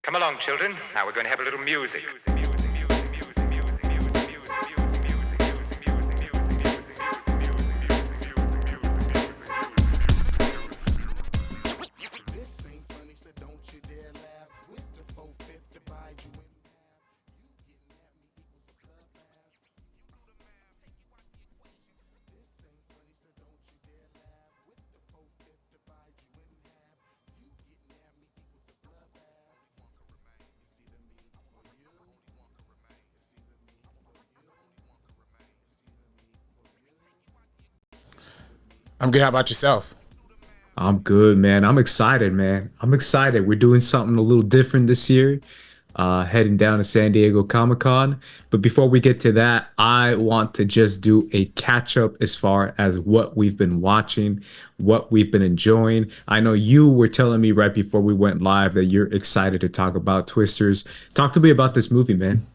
Come along, children. Now we're going to have a little music. I'm good. How about yourself? I'm good, man. I'm excited, man. I'm excited. We're doing something a little different this year, heading down to San Diego Comic-Con. But before we get to that, I want to just do a catch up as far as what we've been watching, what we've been enjoying. I know you were telling me right before we went live that you're excited to talk about Twisters. Talk to me about this movie, man.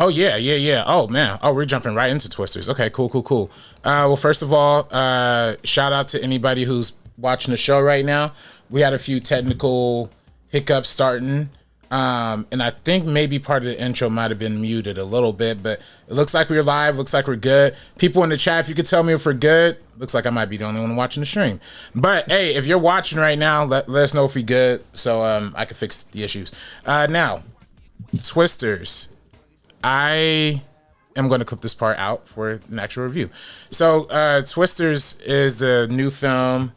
Oh yeah. Oh man. Oh, we're jumping right into Twisters. Okay, cool. Well, first of all, shout out to anybody who's watching the show right now. We had a few technical hiccups starting, and I think maybe part of the intro might have been muted a little bit, but it looks like we're live. Looks like we're good. People in the chat, if you could tell me if we're good. Looks like I might be the only one watching the stream. But hey, if you're watching right now, let us know if we're good, so I can fix the issues. Now, Twisters. I am going to clip this part out for an actual review. So, Twisters is the new film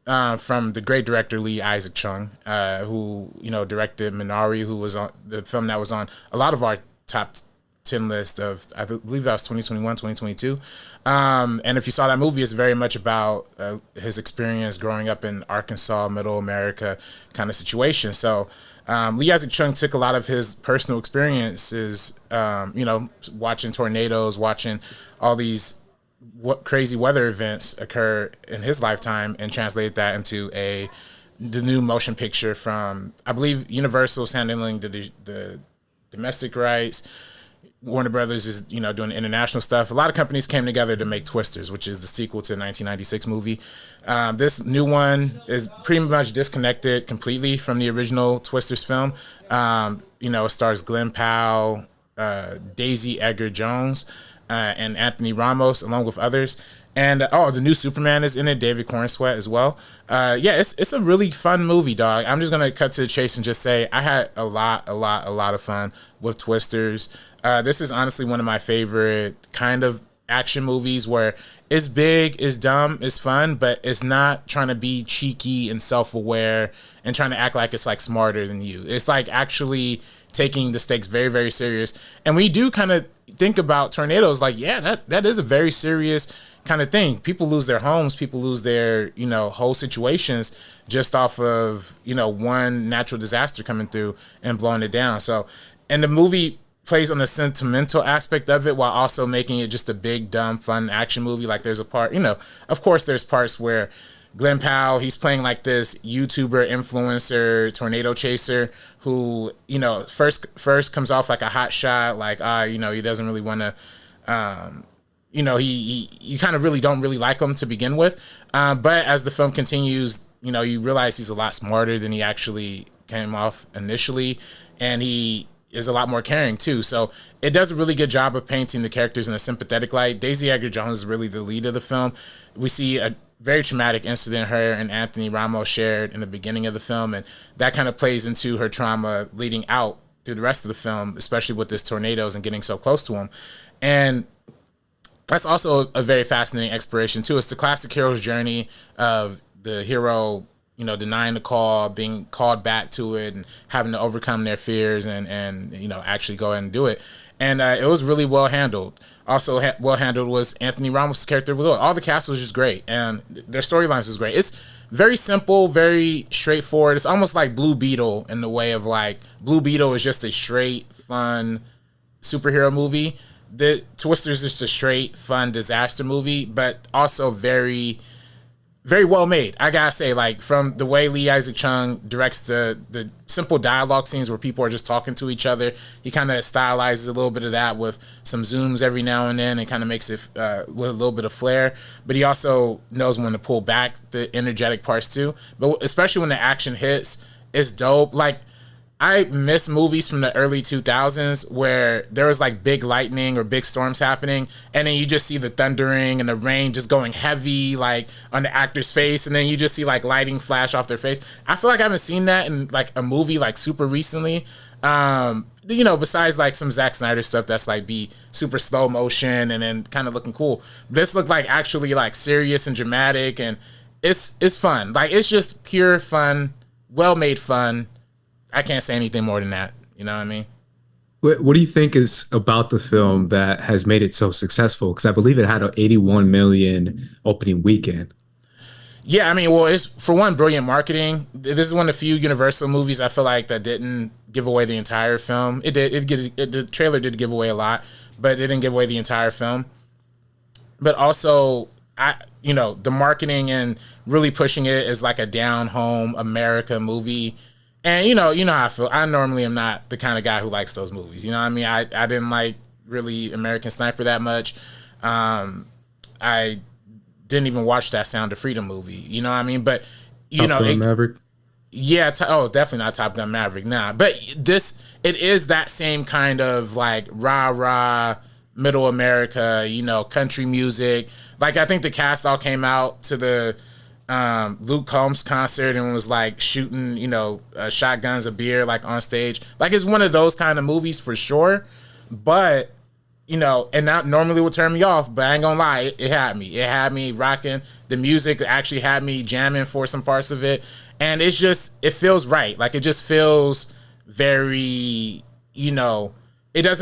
from the great director Lee Isaac Chung, who directed Minari, who was on the film that was on a lot of our top 10 list of, I believe that was 2021, 2022. And if you saw that movie, it's very much about his experience growing up in Arkansas, middle America kind of situation. So Lee Isaac Chung took a lot of his personal experiences, watching tornadoes, watching all these crazy weather events occur in his lifetime, and translated that into the new motion picture from, I believe, Universal's handling the domestic rights. Warner Brothers is, doing international stuff. A lot of companies came together to make Twisters, which is the sequel to the 1996 movie. This new one is pretty much disconnected completely from the original Twisters film. It stars Glen Powell, Daisy Edgar-Jones, and Anthony Ramos, along with others. And the new Superman is in it, David Cornsweet as well. It's a really fun movie, dog. I'm just gonna cut to the chase and just say I had a lot of fun with Twisters. This is honestly one of my favorite kind of action movies where it's big, it's dumb, it's fun, but it's not trying to be cheeky and self-aware and trying to act like it's like smarter than you. It's like actually taking the stakes very, very serious. And we do kind of think about tornadoes like, yeah, that is a very serious kind of thing. People lose their homes, people lose their, whole situations just off of, one natural disaster coming through and blowing it down. So, and the movie plays on the sentimental aspect of it while also making it just a big, dumb, fun action movie. Like there's a part, of course there's parts where Glen Powell, he's playing like this YouTuber, influencer, tornado chaser who, first comes off like a hot shot, like, he doesn't really want to, you kind of really don't really like him to begin with. But as the film continues, you realize he's a lot smarter than he actually came off initially. And he is a lot more caring too. So it does a really good job of painting the characters in a sympathetic light. Daisy Edgar-Jones is really the lead of the film. We see a very traumatic incident her and Anthony Ramos shared in the beginning of the film, and that kind of plays into her trauma leading out through the rest of the film, especially with this tornadoes and getting so close to him. And that's also a very fascinating exploration too. It's the classic hero's journey of the hero, denying the call, being called back to it, and having to overcome their fears and actually go ahead and do it. And it was really well handled. Also well handled was Anthony Ramos' character. All the cast was just great, and their storylines was great. It's very simple, very straightforward. It's almost like Blue Beetle in the way of like Blue Beetle is just a straight, fun superhero movie. The Twisters is just a straight, fun disaster movie, but also very, very well made. I gotta say, like, from the way Lee Isaac Chung directs the simple dialogue scenes where people are just talking to each other, he kind of stylizes a little bit of that with some zooms every now and then and kind of makes it with a little bit of flair. But he also knows when to pull back the energetic parts too. But especially when the action hits, it's dope. Like, I miss movies from the early 2000s where there was like big lightning or big storms happening, and then you just see the thundering and the rain just going heavy like on the actor's face, and then you just see like lighting flash off their face. I feel like I haven't seen that in like a movie like super recently. You know, besides like some Zack Snyder stuff that's like be super slow motion and then kind of looking cool. This looked like actually like serious and dramatic, and it's fun. Like it's just pure fun, well made fun. I can't say anything more than that. You know what I mean? What do you think is about the film that has made it so successful? Because I believe it had an 81 million opening weekend. Yeah, I mean, well, it's for one, brilliant marketing. This is one of the few Universal movies I feel like that didn't give away the entire film. It did. The trailer did give away a lot, but it didn't give away the entire film. But also, the marketing and really pushing it as like a down home America movie. And you know how I feel. I normally am not the kind of guy who likes those movies. You know what I mean? I didn't like really American Sniper that much. I didn't even watch that Sound of Freedom movie. You know what I mean? But you Top Gun Maverick. Yeah. Definitely not Top Gun Maverick. Nah. But it is that same kind of like rah middle America. You know, country music. Like I think the cast all came out to the Luke Combs concert and was like shooting, shotguns of beer like on stage. Like it's one of those kind of movies for sure. But, and that normally would turn me off, but I ain't gonna lie, it had me. It had me rocking. The music actually had me jamming for some parts of it. And it feels right. Like it just feels very, it just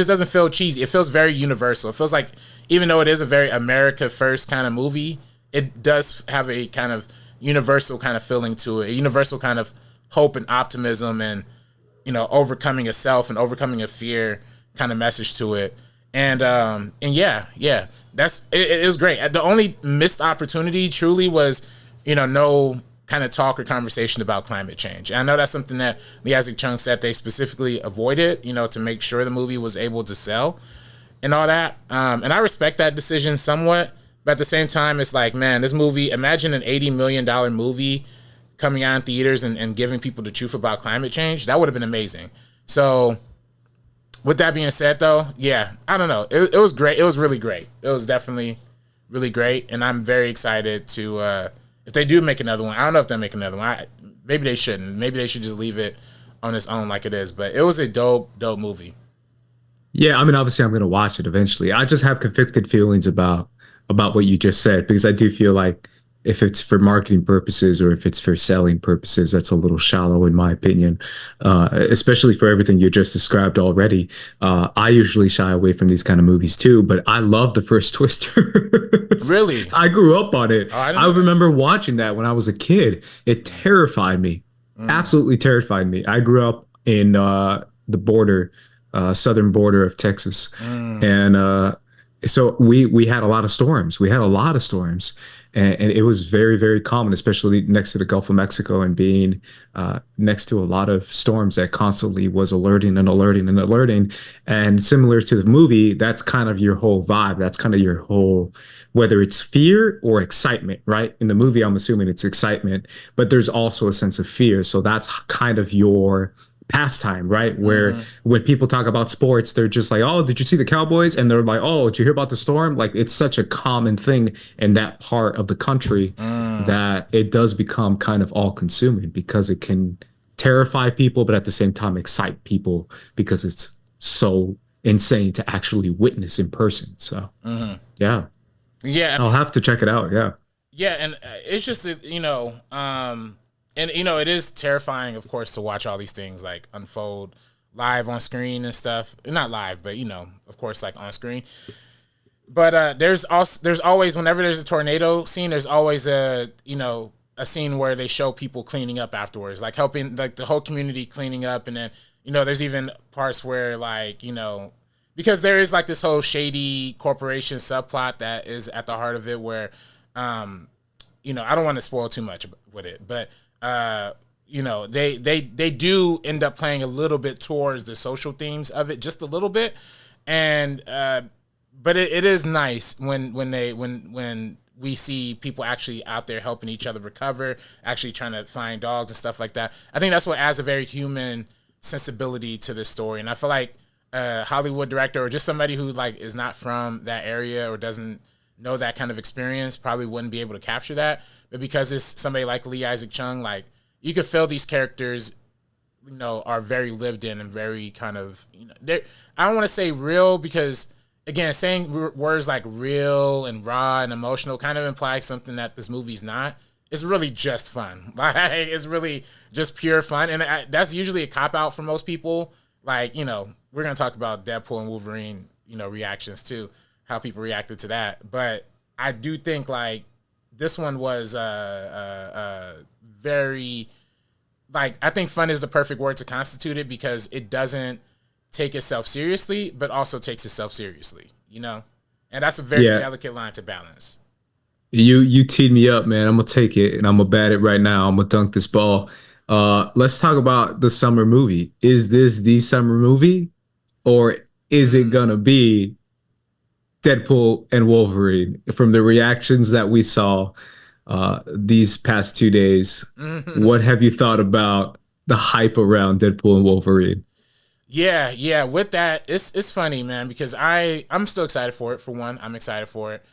doesn't feel cheesy. It feels very universal. It feels like, even though it is a very America first kind of movie, it does have a kind of universal kind of feeling to it, a universal kind of hope and optimism and, overcoming a self and overcoming a fear kind of message to it. And yeah, it was great. The only missed opportunity truly was, no kind of talk or conversation about climate change. And I know that's something that Lee Isaac Chung said they specifically avoided, to make sure the movie was able to sell and all that. And I respect that decision somewhat. But at the same time, it's like, man, this movie, imagine an $80 million movie coming out in theaters and giving people the truth about climate change. That would have been amazing. So with that being said, though, yeah, I don't know. It was great. It was really great. It was definitely really great. And I'm very excited to, if they do make another one, I don't know if they'll make another one. Maybe they shouldn't. Maybe they should just leave it on its own like it is. But it was a dope movie. Yeah, I mean, obviously I'm going to watch it eventually. I just have conflicted feelings about what you just said, because I do feel like if it's for marketing purposes or if it's for selling purposes, that's a little shallow in my opinion, especially for everything you just described already. I usually shy away from these kind of movies too, but I love the first Twister. Really? I grew up on it. Oh, I remember watching that when I was a kid. It terrified me, absolutely terrified me. I grew up in the border, southern border of Texas. And so we had a lot of storms. And it was very, very common, especially next to the Gulf of Mexico and being next to a lot of storms that constantly was alerting. And similar to the movie, that's kind of your whole vibe. That's kind of your whole, whether it's fear or excitement, right? In the movie, I'm assuming it's excitement, but there's also a sense of fear. So that's kind of your pastime, right? Where when people talk about sports, they're just like, oh, did you see the Cowboys? And they're like, oh, did you hear about the storm? Like, it's such a common thing in that part of the country that it does become kind of all consuming, because it can terrify people, but at the same time excite people because it's so insane to actually witness in person. So yeah, I'll have to check it out. Yeah, and it's just that, and, it is terrifying, of course, to watch all these things, like, unfold live on screen and stuff. Not live, but, of course, like, on screen. But there's always, whenever there's a tornado scene, there's always a scene where they show people cleaning up afterwards, like, helping, like, the whole community cleaning up. And then, there's even parts where, like, because there is, like, this whole shady corporation subplot that is at the heart of it where, I don't want to spoil too much with it, but they do end up playing a little bit towards the social themes of it, just a little bit. And but it is nice when we see people actually out there helping each other recover, actually trying to find dogs and stuff like that. I think that's what adds a very human sensibility to this story. And I feel like a Hollywood director or just somebody who like is not from that area or doesn't know that kind of experience probably wouldn't be able to capture that. But because it's somebody like Lee Isaac Chung, like you could feel these characters, you know, are very lived in and very kind of, you know, I don't want to say real because, again, saying words like real and raw and emotional kind of implies something that this movie's not. It's really just fun. Like, it's really just pure fun. And that's usually a cop-out for most people. Like, you know, we're going to talk about Deadpool and Wolverine, you know, reactions too, how people reacted to that. But I do think, like, this one was very, like, I think fun is the perfect word to constitute it because it doesn't take itself seriously, but also takes itself seriously, you know? And that's a very delicate line to balance. You teed me up, man. I'm gonna take it and I'm gonna bat it right now. I'm gonna dunk this ball. Let's talk about the summer movie. Is this the summer movie, or is it gonna be Deadpool and Wolverine? From the reactions that we saw these past 2 days, what have you thought about the hype around Deadpool and Wolverine? Yeah. With that, it's funny, man, because I'm still excited for it. For one, I'm excited for it.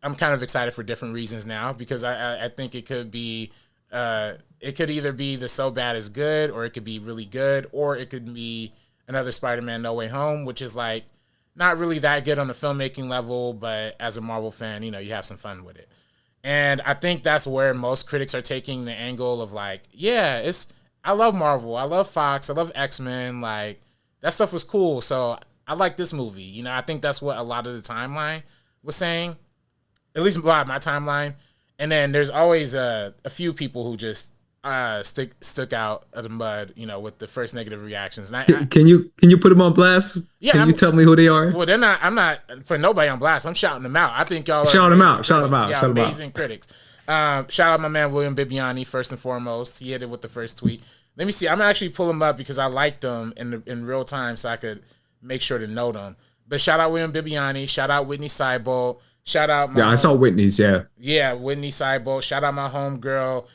I'm kind of excited for different reasons now because I think it could be it could either be the so bad is good, or it could be really good, or it could be another Spider-Man No Way Home, which is like not really that good on the filmmaking level, but as a Marvel fan, you know, you have some fun with it. And I think that's where most critics are taking the angle of like, yeah, I love Marvel, I love Fox, I love X-Men, like that stuff was cool, so I like this movie. You know, I think that's what a lot of the timeline was saying. At least a lot of my timeline. And then there's always a few people who just stuck out of the mud, you know, with the first negative reactions. And can you put them on blast? Yeah, can you tell me who they are? Well, they're not. I'm not putting nobody on blast. I'm shouting them out. I think y'all are shout them out. Shout them out. Yeah, amazing critics. Shout out my man William Bibiani first and foremost. He hit it with the first tweet. Let me see. I'm gonna actually pull him up because I liked them in real time, so I could make sure to note them. But shout out William Bibiani. Shout out Whitney Seibold. Shout out I saw Whitney's, Yeah, Whitney Seibold. Shout out my homegirl,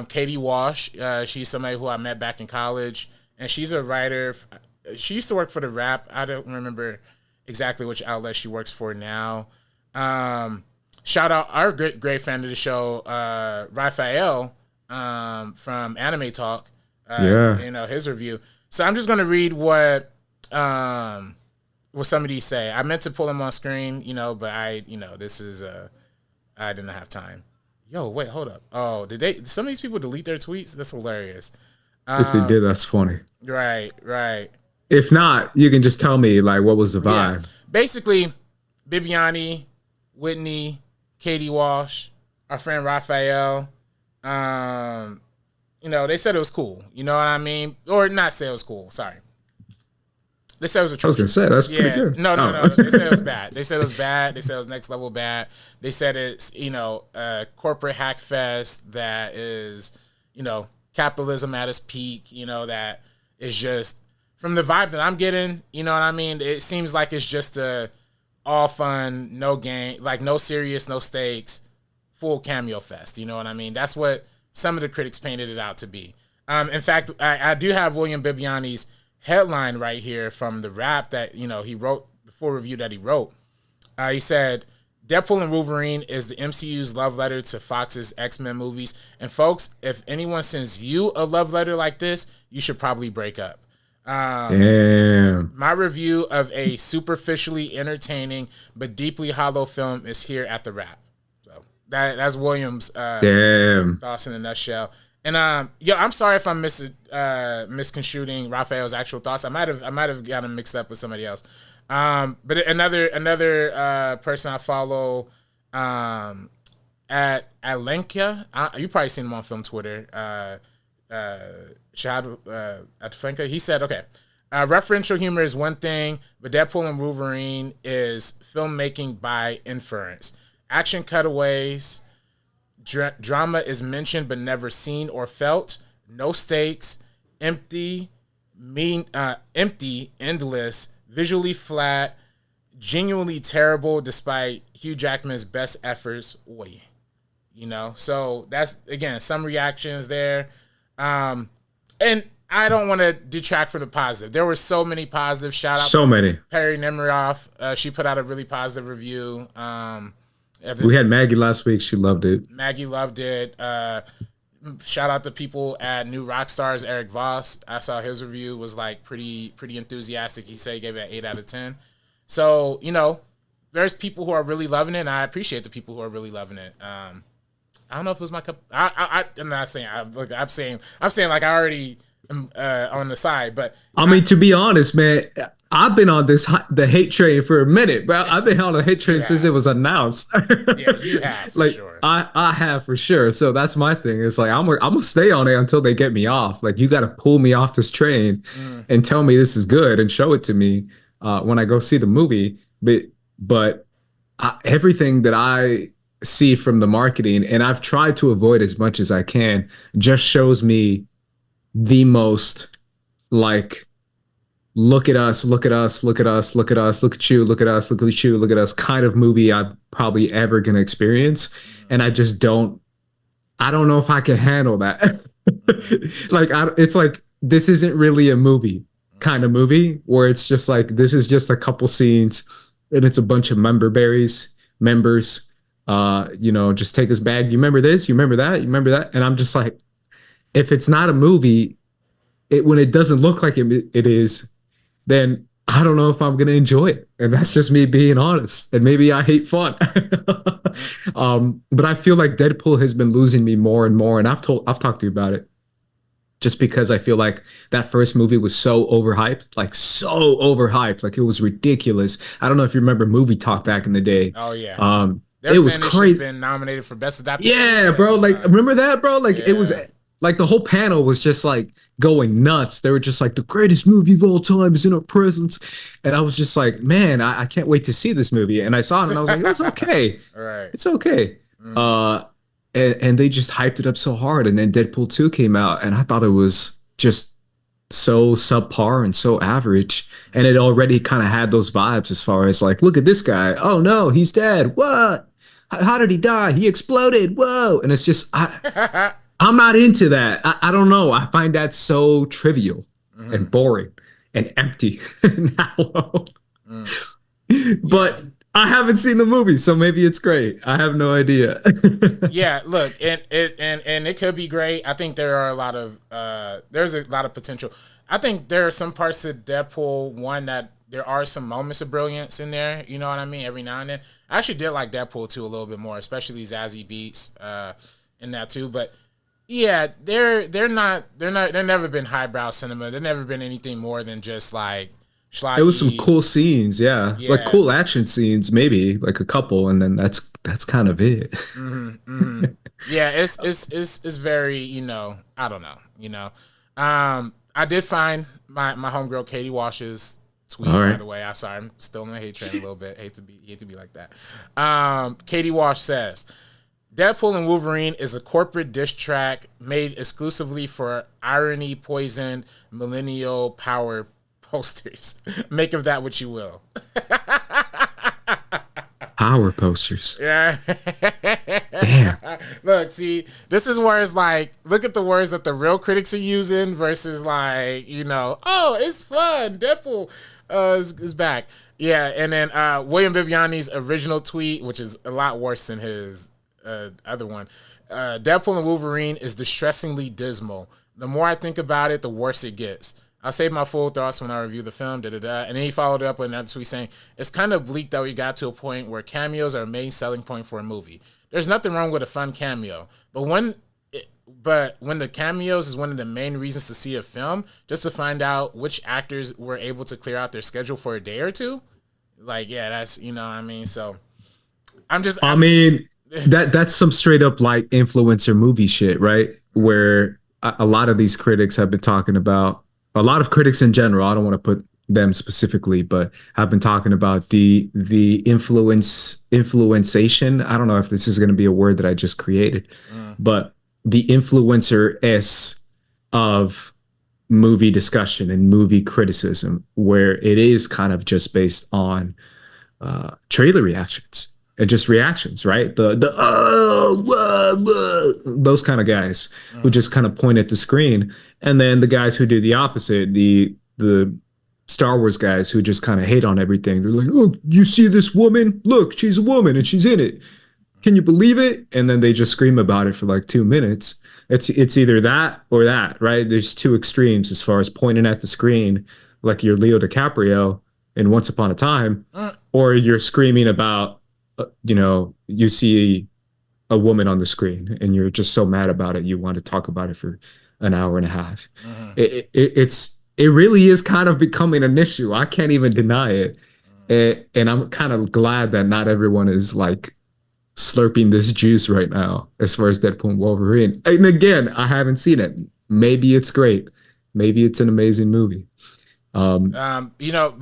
Katie Walsh. She's somebody who I met back in college, and she's a writer. She used to work for The Wrap. I don't remember exactly which outlet she works for now. Shout out our great fan of the show, Raphael, from Anime Talk. You know, his review. So I'm just gonna read what some of these say. I meant to pull them on screen, you know, but I didn't have time. Yo, wait, hold up. Oh, did some of these people delete their tweets? That's hilarious. If they did, that's funny. Right. If not, you can just tell me, like, what was the vibe? Yeah. Basically, Bibiani, Whitney, Katie Walsh, our friend Raphael, you know, they said it was cool. You know what I mean? Or not say it was cool. Sorry. They said it was atrocious. I was going to say, that's pretty good. No. They said it was bad. They said it was bad. They said it was next level bad. They said it's, you know, a corporate hack fest that is, you know, capitalism at its peak, you know, that is just, from the vibe that I'm getting, you know what I mean? It seems like it's just a all fun, no game, like no serious, no stakes, full cameo fest. You know what I mean? That's what some of the critics painted it out to be. In fact, I do have William Bibiani's headline right here from The Wrap that, you know, he wrote, the full review that he wrote. He said, Deadpool and Wolverine is the MCU's love letter to Fox's X-Men movies. And folks, if anyone sends you a love letter like this, you should probably break up. Damn. My review of a superficially entertaining but deeply hollow film is here at The Wrap. So that's William's thoughts in a nutshell. And I'm sorry if I'm misconstruing Raphael's actual thoughts. I might have gotten mixed up with somebody else. But another person I follow at Alenka, you probably seen him on film Twitter. Shahad Atfenka, he said, okay, referential humor is one thing, but Deadpool and Wolverine is filmmaking by inference. Action cutaways, drama is mentioned but never seen or felt. No stakes, empty, endless, visually flat, genuinely terrible despite Hugh Jackman's best efforts. Oy. So that's, again, some reactions there. And I don't want to detract from the positive. There were so many positives. Shout out so many. Perry Nemiroff. She put out a really positive review. We had Maggie last week. She loved it. Maggie loved it. Shout out to people at New Rockstars. Eric Voss. I saw his review was like pretty enthusiastic. He said he gave it an 8 out of 10. So, there's people who are really loving it, and I appreciate the people who are really loving it. I don't know if it was my cup. I'm not saying. I'm saying like I already am on the side, but I mean, to be honest, man, I've been on the hate train for a minute, bro. I've been on the hate train since it was announced. Yeah, you have for like, sure. I have for sure. So that's my thing. It's like I'm gonna stay on it until they get me off. Like, you got to pull me off this train and tell me this is good and show it to me when I go see the movie. But everything that I see from the marketing, and I've tried to avoid as much as I can, just shows me the most like, look at us, look at us, look at us, look at us, look at you, look at us, look at you, look at us kind of movie I'm probably ever gonna experience. And I just don't know if I can handle that. Like, it's like, this isn't really a movie kind of movie where it's just like, this is just a couple scenes and it's a bunch of members, just take us back. You remember this? You remember that? You remember that? And I'm just like, if it's not a movie, when it doesn't look like it is, then I don't know if I'm going to enjoy it. And that's just me being honest. And maybe I hate fun. But I feel like Deadpool has been losing me more and more. And I've talked to you about it. Just because I feel like that first movie was so overhyped, like it was ridiculous. I don't know if you remember Movie Talk back in the day. Oh yeah. It was crazy. Been nominated for best adapted. Yeah, bro. Like, remember that, bro? Like, it was like the whole panel was just like going nuts. They were just like, the greatest movie of all time is in our presence. And I was just like, man, I can't wait to see this movie. And I saw it and I was like, it's okay. All right. It's okay. And they just hyped it up so hard. And then Deadpool 2 came out and I thought it was just so subpar and so average. And it already kind of had those vibes as far as like, look at this guy. Oh no, he's dead. What? How did he die? He exploded. Whoa. And it's just, I'm not into that. I don't know. I find that so trivial and boring and empty and hollow. But I haven't seen the movie, so maybe it's great. I have no idea. Yeah, look, and it could be great. I think there are a lot of there's a lot of potential. I think there are some parts of Deadpool 1 that there are some moments of brilliance in there. You know what I mean? Every now and then. I actually did like Deadpool 2 a little bit more, especially Zazzy beats in that too. But yeah, they've never been highbrow cinema. They've never been anything more than just like schlocky. It was some cool scenes, yeah. It's like cool action scenes, maybe like a couple, and then that's kind of it. Yeah, it's very, I don't know, I did find my homegirl Katie Wash's tweet, by the way. I'm sorry, I'm still on the hate train a little bit. Hate to be like that. Katie Wash says, Deadpool and Wolverine is a corporate diss track made exclusively for irony poisoned millennial power posters. Make of that what you will. Power posters. Yeah. Damn. Look, see, this is where it's like, look at the words that the real critics are using versus like, oh, it's fun. Deadpool is back. Yeah, and then William Bibiani's original tweet, which is a lot worse than his other one. Deadpool and Wolverine is distressingly dismal. The more I think about it, the worse it gets. I'll save my full thoughts when I review the film, And then he followed up with another tweet saying, it's kind of bleak that we got to a point where cameos are a main selling point for a movie. There's nothing wrong with a fun cameo. But when the cameos is one of the main reasons to see a film, just to find out which actors were able to clear out their schedule for a day or two, like, yeah, that's, what I mean? So that's some straight up like influencer movie shit, right? Where a lot of these critics have been talking about, a lot of critics in general, I don't want to put them specifically, but I've been talking about the influenciation. I don't know if this is going to be a word that I just created, but the influencer-esque of movie discussion and movie criticism, where it is kind of just based on trailer reactions and just reactions, right? The oh, whoa, whoa, those kind of guys who just kind of point at the screen, and then the guys who do the opposite, the Star Wars guys who just kind of hate on everything. They're like, "Oh, you see this woman? Look, she's a woman and she's in it. Can you believe it?" And then they just scream about it for like 2 minutes. It's either that or that, right? There's two extremes as far as pointing at the screen, like you're Leo DiCaprio in Once Upon a Time, or you're screaming about, you see a woman on the screen and you're just so mad about it, you want to talk about it for an hour and a half. It really is kind of becoming an issue. I can't even deny it. And I'm kind of glad that not everyone is like slurping this juice right now as far as Deadpool and Wolverine. And again, I haven't seen it. Maybe it's great. Maybe it's an amazing movie. But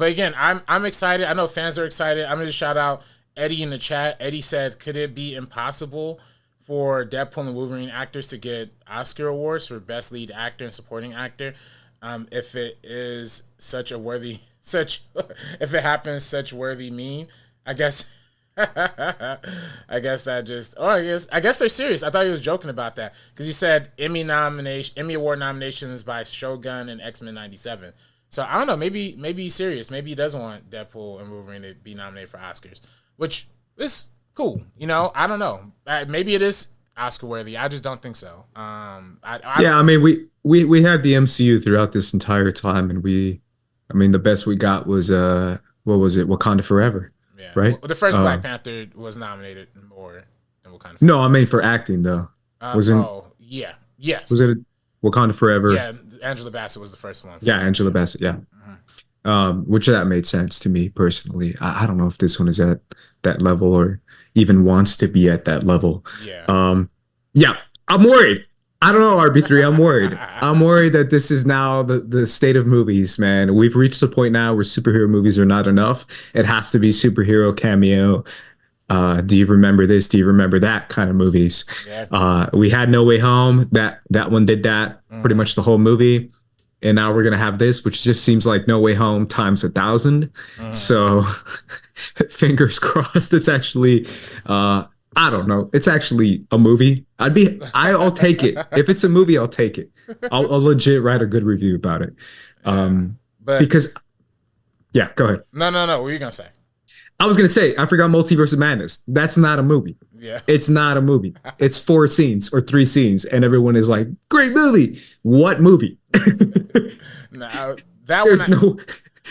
again, I'm excited. I know fans are excited. I'm going to shout out Eddie in the chat. Eddie said, could it be impossible for Deadpool and Wolverine actors to get Oscar awards for best lead actor and supporting actor? If it is if it happens, such worthy mean, I guess, I guess they're serious. I thought he was joking about that because he said Emmy Award nominations by Shogun and X-Men '97. So I don't know. Maybe he's serious. Maybe he doesn't want Deadpool and Wolverine to be nominated for Oscars, which is cool. I don't know. Maybe it is Oscar worthy. I just don't think so. I mean, we had the MCU throughout this entire time, and the best we got was what was it? Wakanda Forever. Yeah. Right. Well, the first Black Panther was nominated more than Wakanda Forever. No, I mean for acting though. Yes. Was it Wakanda Forever? Yeah, Angela Bassett was the first one. Yeah, Angela Bassett. Yeah. Which that made sense to me personally. I don't know if this one is at that level or even wants to be at that level. Yeah. Yeah, I'm worried. I don't know, RB3. I'm worried. I'm worried that this is now the state of movies, man. We've reached the point now where superhero movies are not enough. It has to be superhero cameo. Do you remember this? Do you remember that kind of movies? Yeah. We had No Way Home. That one did that pretty much the whole movie. And now we're going to have this, which just seems like No Way Home times 1,000. So fingers crossed. It's actually, I don't know. It's actually a movie. I'll take it. If it's a movie, I'll take it. I'll legit write a good review about it. Because, yeah, go ahead. No. What were you going to say? I was going to say, I forgot Multiverse of Madness. That's not a movie. Yeah. It's not a movie. It's 4 scenes or 3 scenes. And everyone is like, great movie. What movie?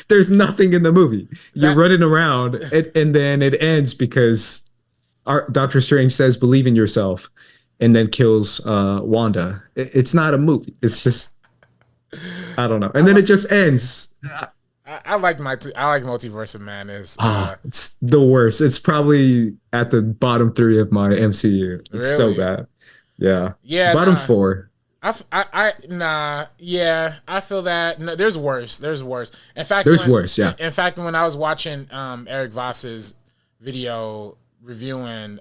There's nothing in the movie. You're running around and then it ends because Doctor Strange says, believe in yourself, and then kills Wanda. It's not a movie. It's just, I don't know. And then it just ends. I like Multiverse of Madness. It's the worst. It's probably at the bottom 3 of my MCU. It's really? So bad. Yeah. Yeah. Bottom 4. I feel that. No, there's worse. In fact, worse. Yeah. In fact, when I was watching Eric Voss's video reviewing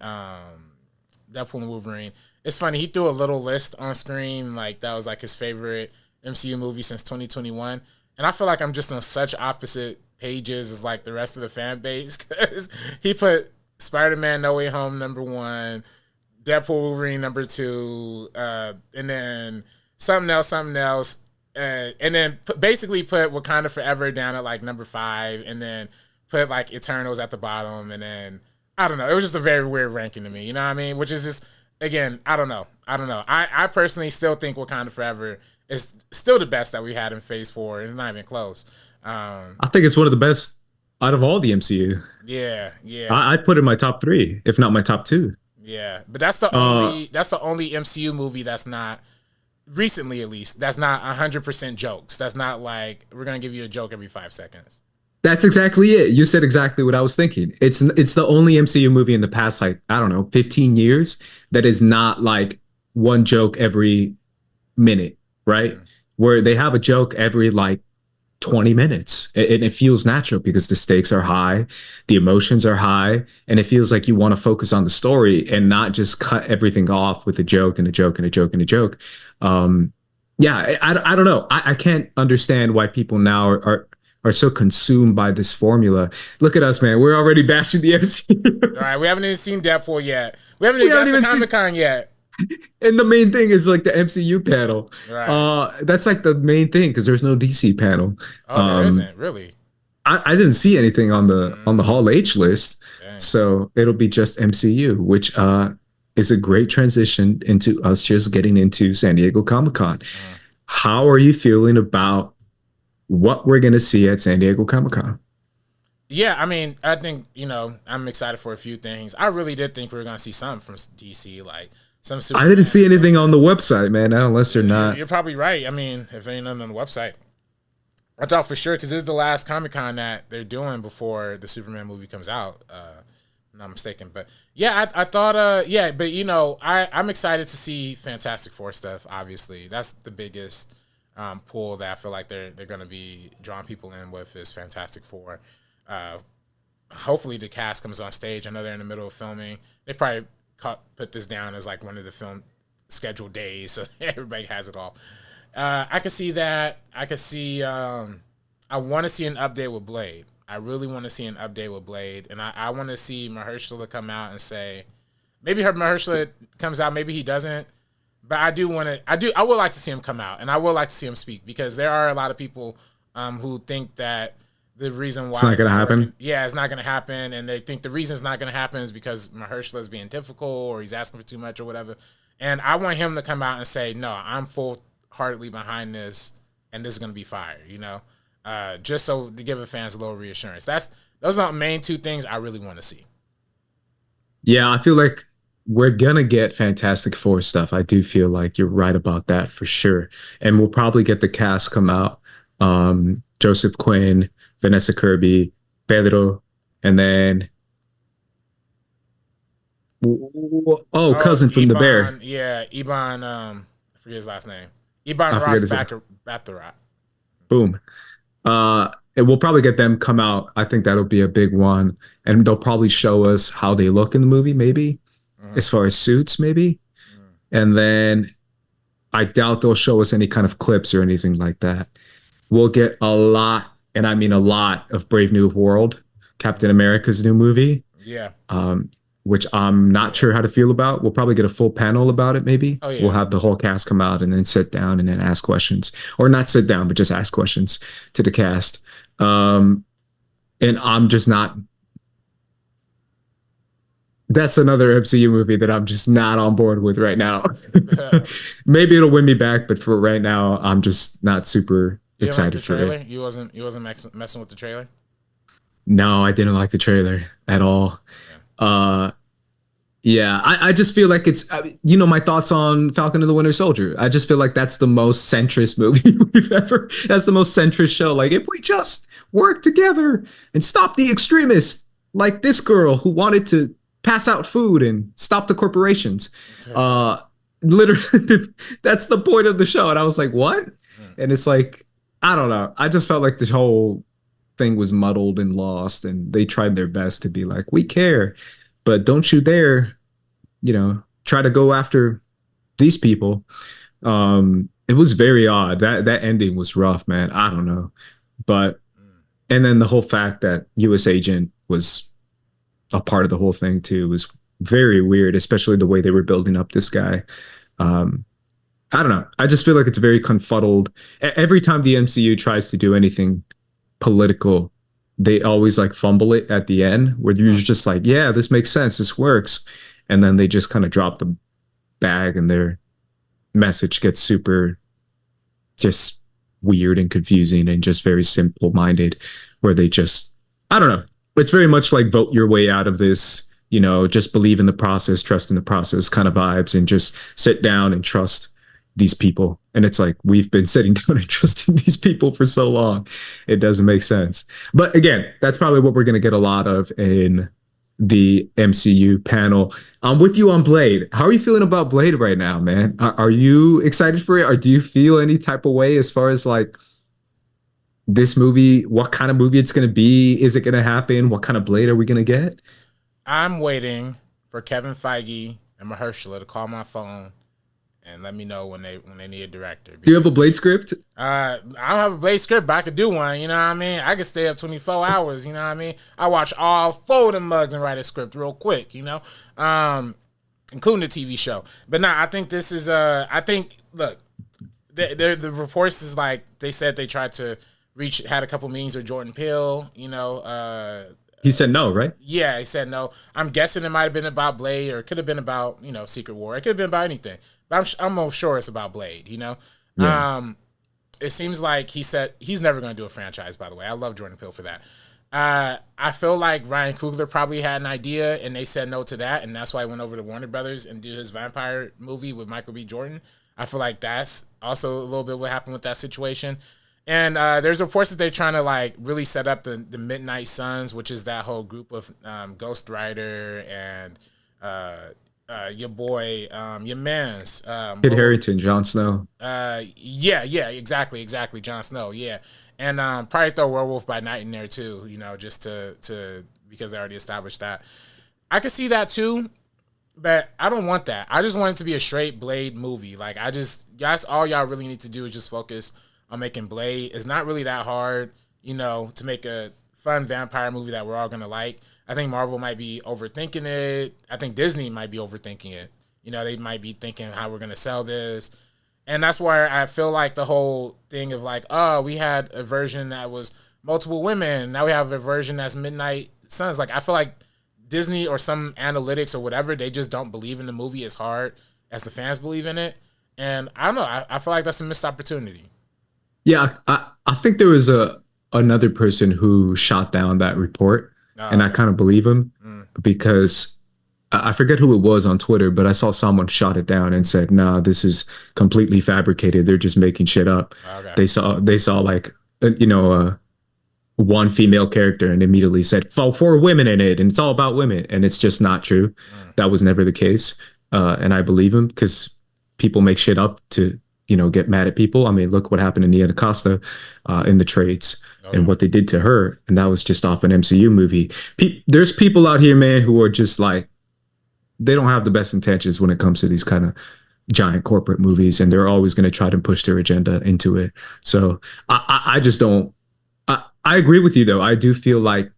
Deadpool and Wolverine, it's funny. He threw a little list on screen like that was like his favorite MCU movie since 2021. And I feel like I'm just on such opposite pages as like the rest of the fan base because he put Spider-Man No Way Home #1, Deadpool Wolverine #2, and then something else, and then basically put Wakanda Forever down at like #5, and then put like Eternals at the bottom, and then I don't know. It was just a very weird ranking to me. You know what I mean? Which is just, again, I don't know. I personally still think Wakanda Forever is still the best that we had in Phase 4. It's not even close. I think it's one of the best out of all the MCU. Yeah. I'd put it in my top 3, if not my top 2. Yeah, but that's the only MCU movie that's not, recently at least, that's not 100% jokes. That's not like we're gonna give you a joke every 5 seconds. That's exactly it. You said exactly what I was thinking. It's the only MCU movie in the past, like, I don't know, 15 years that is not like one joke every minute. Right? Where they have a joke every like 20 minutes and it feels natural because the stakes are high, the emotions are high, and it feels like you want to focus on the story and not just cut everything off with a joke and a joke and a joke and a joke. I don't know. I can't understand why people now are are so consumed by this formula. Look at us, man. We're already bashing the MCU. All right, we haven't even seen Deadpool yet. We haven't even got to Comic-Con yet. And the main thing is like the MCU panel. Right. That's like the main thing because there's no DC panel. Oh, there isn't, really. I didn't see anything on the Hall H list. Dang. So it'll be just MCU, which is a great transition into us just getting into San Diego Comic-Con. How are you feeling about what we're going to see at San Diego Comic-Con? Yeah, I mean, I think, I'm excited for a few things. I really did think we were going to see something from DC, like some Superman. I didn't see anything on the website, man, unless they're not. You're probably right. I mean, if there ain't nothing on the website. I thought for sure, because this is the last Comic-Con that they're doing before the Superman movie comes out. I'm not mistaken. But, yeah, I thought, but, I'm excited to see Fantastic Four stuff, obviously. That's the biggest pool that I feel like they're going to be drawing people in with is Fantastic Four. Hopefully the cast comes on stage. I know they're in the middle of filming. They probably put this down as like one of the film scheduled days, so everybody has it all. I could see that. I could see. I want to see an update with Blade. I really want to see an update with Blade, and I want to see Mahershala come out and say, maybe Mahershala comes out, maybe he doesn't, but I do want to. I would like to see him come out, and I would like to see him speak because there are a lot of people who think that the reason why it's not going to happen. It's not going to happen, and they think the reason it's not going to happen is because Mahershala is being difficult or he's asking for too much or whatever. And I want him to come out and say, no, I'm full-heartedly behind this, and this is going to be fire, just so to give the fans a little reassurance. Those are the main two things I really want to see. Yeah, I feel like we're going to get Fantastic Four stuff. I do feel like you're right about that for sure. And we'll probably get the cast come out. Joseph Quinn, Vanessa Kirby, Pedro, and then cousin from Iban, the Bear. Yeah, Iban. I forget his last name. Iban Ross Baccarat. Boom. And we'll probably get them come out. I think that'll be a big one, and they'll probably show us how they look in the movie, maybe as far as suits, maybe. And then I doubt they'll show us any kind of clips or anything like that. We'll get a lot. And I mean a lot of Brave New World, Captain America's new movie. Yeah. Which I'm not sure how to feel about. We'll probably get a full panel about it, maybe. Oh, yeah. We'll have the whole cast come out and then sit down and then ask questions. Or not sit down, but just ask questions to the cast. And I'm just not... That's another MCU movie that I'm just not on board with right now. Maybe it'll win me back, but for right now, I'm just not super... excited for it. You wasn't messing with the trailer? No, I didn't like the trailer at all. Yeah. I just feel like it's my thoughts on Falcon and the Winter Soldier. I just feel like that's the most centrist movie we've ever. That's the most centrist show. Like if we just work together and stop the extremists, like this girl who wanted to pass out food and stop the corporations. Literally, that's the point of the show. And I was like, what? And it's like, I don't know. I just felt like the whole thing was muddled and lost, and they tried their best to be like, we care, but don't you dare, try to go after these people. It was very odd. That ending was rough, man. I don't know. But, and then the whole fact that US Agent was a part of the whole thing too was very weird, especially the way they were building up this guy. I don't know. I just feel like it's very confuddled. Every time the MCU tries to do anything political, they always like fumble it at the end where you're just like, yeah, this makes sense. This works. And then they just kind of drop the bag and their message gets super just weird and confusing and just very simple minded where they just, I don't know. It's very much like vote your way out of this, just believe in the process, trust in the process kind of vibes and just sit down and trust these people. And it's like, we've been sitting down and trusting these people for so long. It doesn't make sense. But again, that's probably what we're going to get a lot of in the MCU panel. I'm with you on Blade. How are you feeling about Blade right now, man? Are you excited for it? Or do you feel any type of way as far as like this movie, what kind of movie it's going to be? Is it going to happen? What kind of Blade are we going to get? I'm waiting for Kevin Feige and Mahershala to call my phone and let me know when they need a director. Do you have a Blade script? I don't have a Blade script, but I could do one. You know what I mean? I could stay up 24 hours. You know what I mean? I watch all 4 of them mugs and write a script real quick. You know, including the TV show. But nah, I think this is. I think look, the reports is like they said they tried to had a couple meetings with Jordan Peele. You know, he said no, right? Yeah, he said no. I'm guessing it might have been about Blade, or it could have been about Secret War. It could have been about anything. But I'm most sure it's about Blade. You know. Yeah. It seems like he said he's never going to do a franchise, by the way. I love Jordan Peele for that. I feel like Ryan Coogler probably had an idea, and they said no to that, and that's why he went over to Warner Brothers and do his vampire movie with Michael B. Jordan. I feel like that's also a little bit what happened with that situation. And there's reports that they're trying to like really set up the Midnight Suns, which is that whole group of Ghost Rider and your boy, your man's Kit Harington, Jon Snow. Yeah, exactly, Jon Snow, yeah, and probably throw Werewolf by Night in there too, just to because they already established that. I could see that too, but I don't want that. I just want it to be a straight Blade movie. Like that's all y'all really need to do is just focus on making Blade. It's not really that hard, to make a fun vampire movie that we're all gonna like. I think Marvel might be overthinking it. I think Disney might be overthinking it. They might be thinking how we're gonna sell this, and that's why I feel like the whole thing of like, oh, we had a version that was multiple women, now we have a version that's Midnight Suns. Like I feel like Disney or some analytics or whatever, they just don't believe in the movie as hard as the fans believe in it, and I don't know. I feel like that's a missed opportunity. Yeah, I think there was another person who shot down that report, and I kind of believe him because I forget who it was on Twitter, but I saw someone shot it down and said, "Nah, this is completely fabricated. They're just making shit up." Okay. They saw like one female character and immediately said 4 women in it, and it's all about women, and it's just not true. That was never the case, and I believe him because people make shit up to get mad at people. I mean, look what happened to Nia DaCosta in the trades and what they did to her. And that was just off an MCU movie. There's people out here, man, who are just like, they don't have the best intentions when it comes to these kind of giant corporate movies. And they're always going to try to push their agenda into it. So I just don't, I agree with you though. I do feel like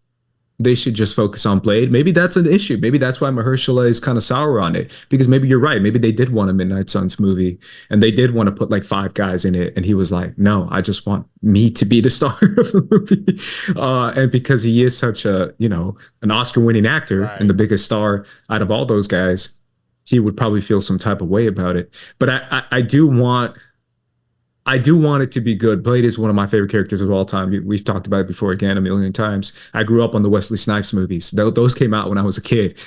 they should just focus on Blade. Maybe that's an issue. Maybe that's why Mahershala is kind of sour on it, because maybe you're right. Maybe they did want a Midnight Suns movie and they did want to put like 5 guys in it. And he was like, no, I just want me to be the star of the movie. And because he is such a, an Oscar winning actor and the biggest star out of all those guys, he would probably feel some type of way about it. But I do want it to be good. Blade is one of my favorite characters of all time. We've talked about it before again a million times. I grew up on the Wesley Snipes movies. Those came out when I was a kid.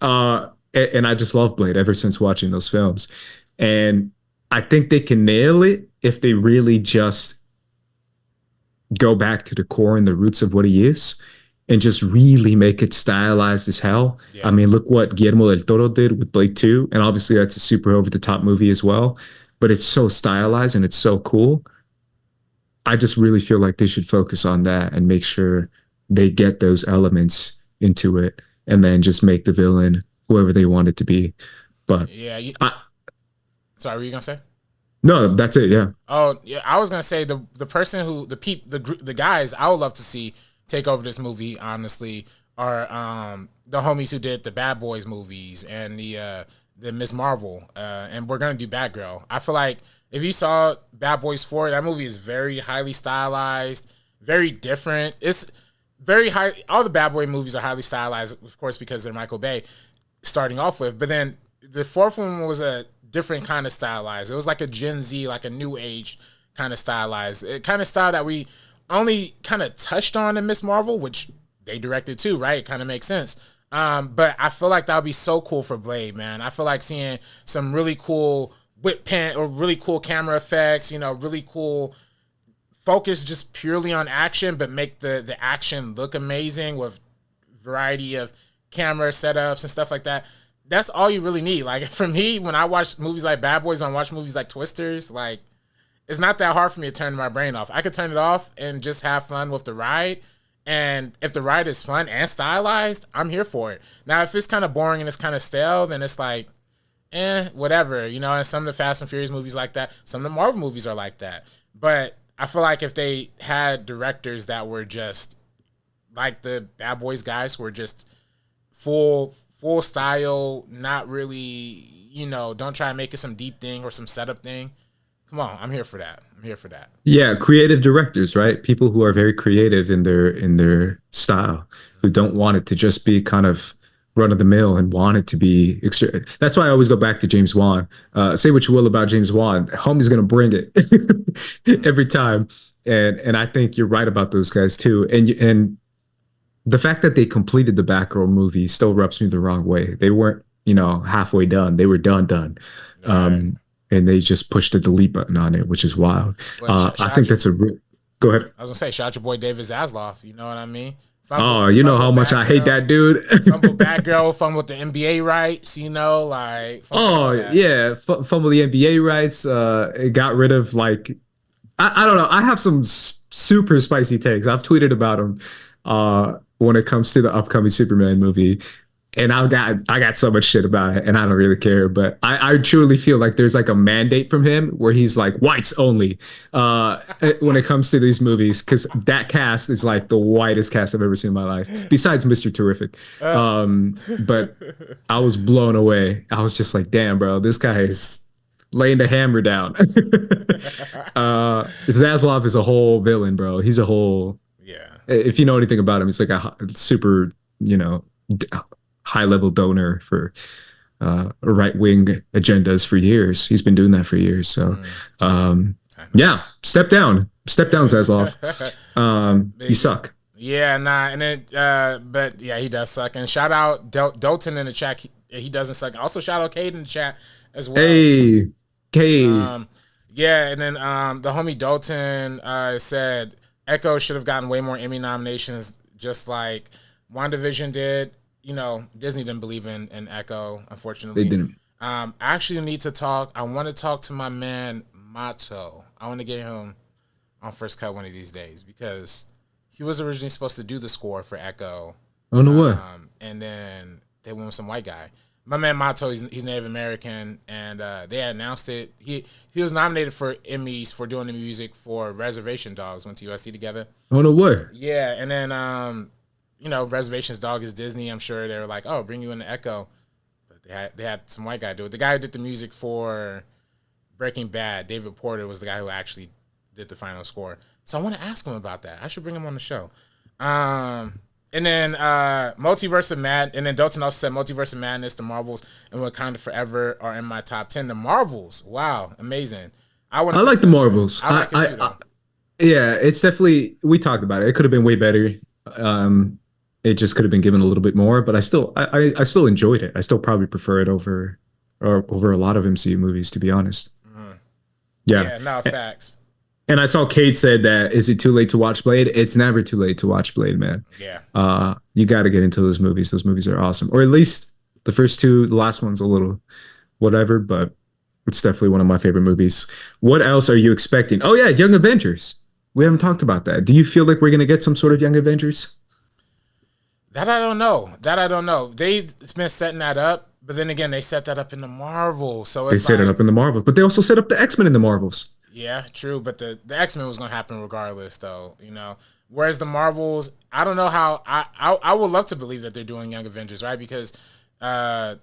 And I just love Blade ever since watching those films. And I think they can nail it if they really just go back to the core and the roots of what he is and just really make it stylized as hell. Yeah. I mean, look what Guillermo del Toro did with Blade 2. And obviously that's a super over-the-top movie as well. But it's so stylized and it's so cool. I just really feel like they should focus on that and make sure they get those elements into it and then just make the villain whoever they want it to be. But yeah, sorry, what were you gonna say? No, that's it. Yeah. Oh, yeah. I was gonna say the person who the guys I would love to see take over this movie, honestly, are the homies who did the Bad Boys movies and the Ms. Marvel, and we're gonna do Batgirl. I feel like if you saw Bad Boys 4, that movie is very highly stylized, very different. It's very high. All the Bad Boy movies are highly stylized, of course, because they're Michael Bay starting off with. But then the fourth one was a different kind of stylized. It was like a Gen Z, like a new age kind of stylized. It kind of style that we only kind of touched on in Ms. Marvel, which they directed too, right? It kind of makes sense. But I feel like that would be so cool for Blade, man. I feel like seeing some really cool whip pen or really cool camera effects, really cool focus just purely on action, but make the action look amazing with variety of camera setups and stuff like that. That's all you really need. Like for me, when I watch movies like Bad Boys, I watch movies like Twisters, like it's not that hard for me to turn my brain off. I could turn it off and just have fun with the ride. And if the ride is fun and stylized, I'm here for it. Now, if it's kind of boring and it's kind of stale, then it's like, whatever, you know. And some of the Fast and Furious movies like that. Some of the Marvel movies are like that. But I feel like if they had directors that were just like the Bad Boys guys, who were just full style, not really, you know, don't try and make it some deep thing or some setup thing. Come on, I'm here for that. Yeah, creative directors, right? People who are very creative in their style, who don't want it to just be kind of run of the mill and want it to be extra. That's why I always go back to James Wan. Say what you will about James Wan, homie's gonna bring it every time. And I think you're right about those guys too. And the fact that they completed the Batgirl movie still rubs me the wrong way. They weren't, you know, halfway done. They were done. Right. And they just pushed the delete button on it, which is wild. I think that's go ahead. I was gonna say, shout your boy David Zasloff. You know what I mean? You know how much I hate that dude. Fumble Batgirl, fumble the NBA rights. You know, like fumble the NBA rights. It got rid of like I don't know. I have some super spicy takes. I've tweeted about them when it comes to the upcoming Superman movie. And I got so much shit about it, and I don't really care. But I truly feel like there's like a mandate from him where he's like whites only when it comes to these movies, because that cast is like the whitest cast I've ever seen in my life, besides Mr. Terrific. But I was blown away. I was just like, damn, bro, this guy is laying the hammer down. Zaslav is a whole villain, bro. He's a whole If you know anything about him, it's like a super, you know, high-level donor for right-wing agendas for years. He's been doing that for years. So, step down, Zaslav. You suck. Yeah, nah, and then, but yeah, he does suck. And shout out Dalton in the chat. He doesn't suck. Also, shout out Cade in the chat as well. Hey, Cade. Yeah, and then the homie Dalton said Echo should have gotten way more Emmy nominations, just like WandaVision did. You know, Disney didn't believe in Echo, unfortunately. They didn't. I actually need to talk. I want to talk to my man Mato. I want to get him on First Cut one of these days, because he was originally supposed to do the score for Echo. Oh, no way. And then they went with some white guy. My man Mato, he's Native American, and they had announced it. He was nominated for Emmys for doing the music for Reservation Dogs. Went to USC together. Oh, no way. Yeah, and then you know, Reservations Dog is Disney. I'm sure they were like, oh, bring you in the Echo. But they had some white guy do it. The guy who did the music for Breaking Bad, David Porter, was the guy who actually did the final score. So I want to ask him about that. I should bring him on the show. And then Multiverse of Madness. And then Dalton also said Multiverse of Madness, The Marvels, and Wakanda Forever are in my top 10. The Marvels, wow, amazing. I like the Marvels. I like it too, yeah, it's definitely. We talked about it. It could have been way better. It just could have been given a little bit more, but I still enjoyed it. I still probably prefer it over a lot of MCU movies, to be honest. Mm-hmm. Yeah, no, facts. And I saw Kate said that, is it too late to watch Blade? It's never too late to watch Blade, man. Yeah. You got to get into those movies. Those movies are awesome. Or at least the first two. The last one's a little whatever, but it's definitely one of my favorite movies. What else are you expecting? Oh yeah, Young Avengers. We haven't talked about that. Do you feel like we're going to get some sort of Young Avengers? That I don't know. They've been setting that up, but then again, they set that up in the Marvel. So it's set it up in the Marvel, but they also set up the X-Men in the Marvels. Yeah, true. But the X-Men was going to happen regardless, though, you know. Whereas the Marvels, I don't know how. I would love to believe that they're doing Young Avengers, right? Because that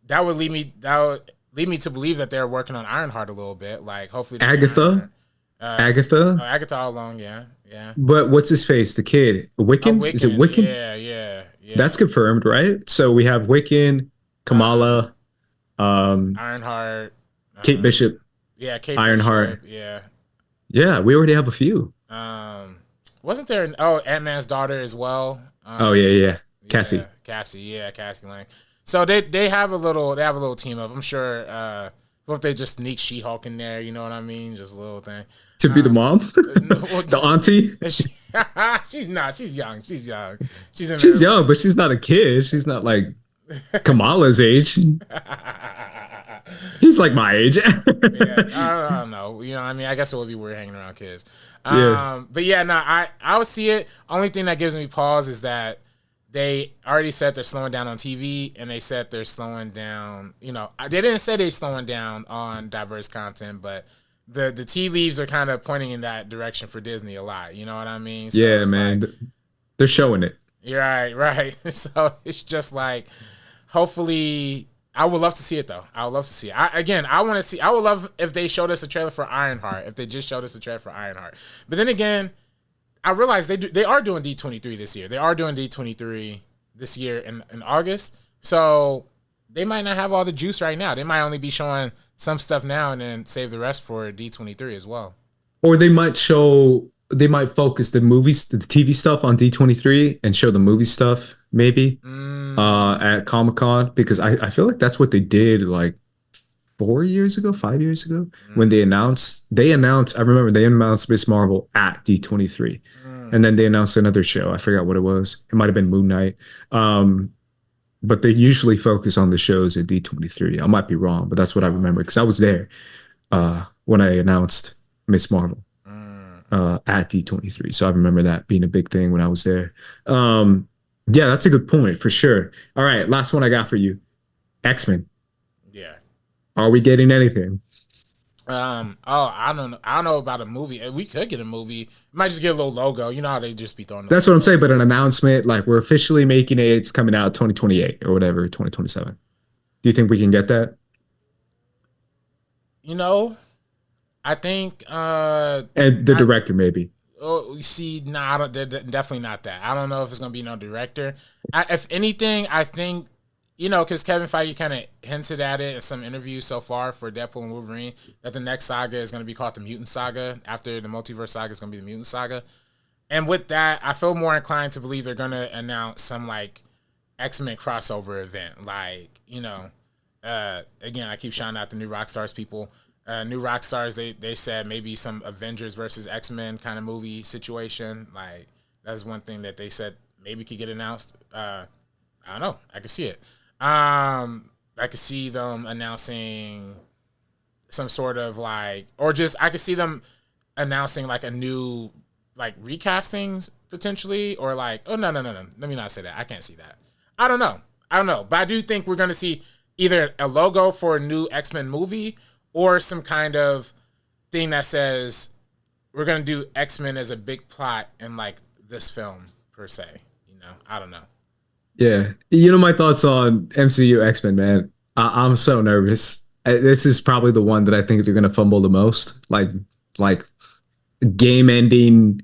would lead me to believe that they're working on Ironheart a little bit. Like, hopefully, Agatha. Agatha all along, yeah. But what's his face? The kid, Wiccan? Wiccan. Is it Wiccan? Yeah. That's confirmed, right? So we have Wiccan, Kamala, Ironheart, Kate Bishop. Yeah, Kate Ironheart. Bishop, Yeah, we already have a few. Wasn't there? Ant-Man's daughter as well. Yeah. Cassie. Cassie Lang. So they have a little team up. I'm sure. What if they just sneak She-Hulk in there? You know what I mean? Just a little thing. To be the mom? The auntie? She's not. She's young. She's young, but she's not a kid. She's not like Kamala's age. She's like my age. Yeah, I don't know. You know what I mean? I guess it would be weird hanging around kids. But yeah, no, I would see it. Only thing that gives me pause is that they already said they're slowing down on TV, and they said they're slowing down. You know, they didn't say they're slowing down on diverse content, but the tea leaves are kind of pointing in that direction for Disney a lot. You know what I mean? So yeah, man. like, they're showing it. right. So it's just like, hopefully, I would love to see it though. I would love to see it. I want to see. I would love if they showed us a trailer for Ironheart. If they just showed us a trailer for Ironheart. But then again, I realize they are doing D23 this year. They are doing D23 this year in August. So they might not have all the juice right now. They might only be showing some stuff now and then save the rest for D23 as well. Or they might focus the movies, the TV stuff on D23 and show the movie stuff maybe at Comic-Con, because I feel like that's what they did like 5 years ago, when they announced, I remember they announced Miss Marvel at D23. And then they announced another show. I forgot what it was. It might have been Moon Knight. But they usually focus on the shows at D23. I might be wrong, but that's what I remember because I was there when I announced Miss Marvel at D23. So I remember that being a big thing when I was there. Yeah, that's a good point for sure. All right, last one I got for you. X-Men. Yeah. Are we getting anything? I don't know. I don't know about a movie. We could get a movie. We might just get a little logo. You know how they just be throwing. That's what I'm saying. But an announcement, like we're officially making it. It's coming out 2028 or whatever, 2027. Do you think we can get that? You know, I think. And the director maybe. Oh, you see, nah, definitely not that. I don't know if it's gonna be no director. If anything, I think. You know, because Kevin Feige kind of hinted at it in some interviews so far for Deadpool and Wolverine that the next saga is going to be called the Mutant Saga. After the Multiverse Saga is going to be the Mutant Saga. And with that, I feel more inclined to believe they're going to announce some, like, X-Men crossover event. Like, you know, again, I keep shouting out the New Rockstars people. New Rockstars, they said maybe some Avengers versus X-Men kind of movie situation. Like, that's one thing that they said maybe could get announced. I don't know. I could see it. I could see them announcing some sort of like, or just I could see them announcing like a new like recastings potentially, or like, oh no. Let me not say that. I can't see that. I don't know. But I do think we're gonna see either a logo for a new X-Men movie or some kind of thing that says we're gonna do X-Men as a big plot in like this film per se. You know, I don't know. Yeah. You know my thoughts on MCU X-Men, man. I'm so nervous. This is probably the one that I think they're going to fumble the most. Like game ending,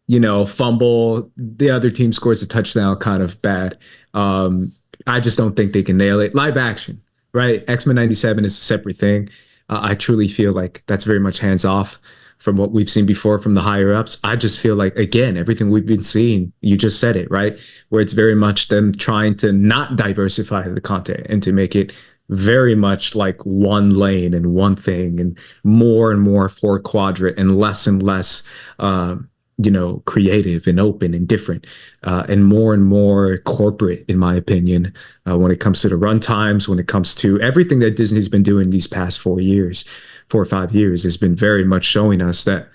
you know, fumble. The other team scores a touchdown kind of bad. I just don't think they can nail it. Live action, right? X-Men 97 is a separate thing. I truly feel like that's very much hands off from what we've seen before from the higher ups. I just feel like, again, everything we've been seeing, you just said it, right? Where it's very much them trying to not diversify the content and to make it very much like one lane and one thing and more four quadrant and less, you know, creative and open and different and more corporate, in my opinion, when it comes to the run times, when it comes to everything that Disney's been doing these past 4 or 5 years has been very much showing us that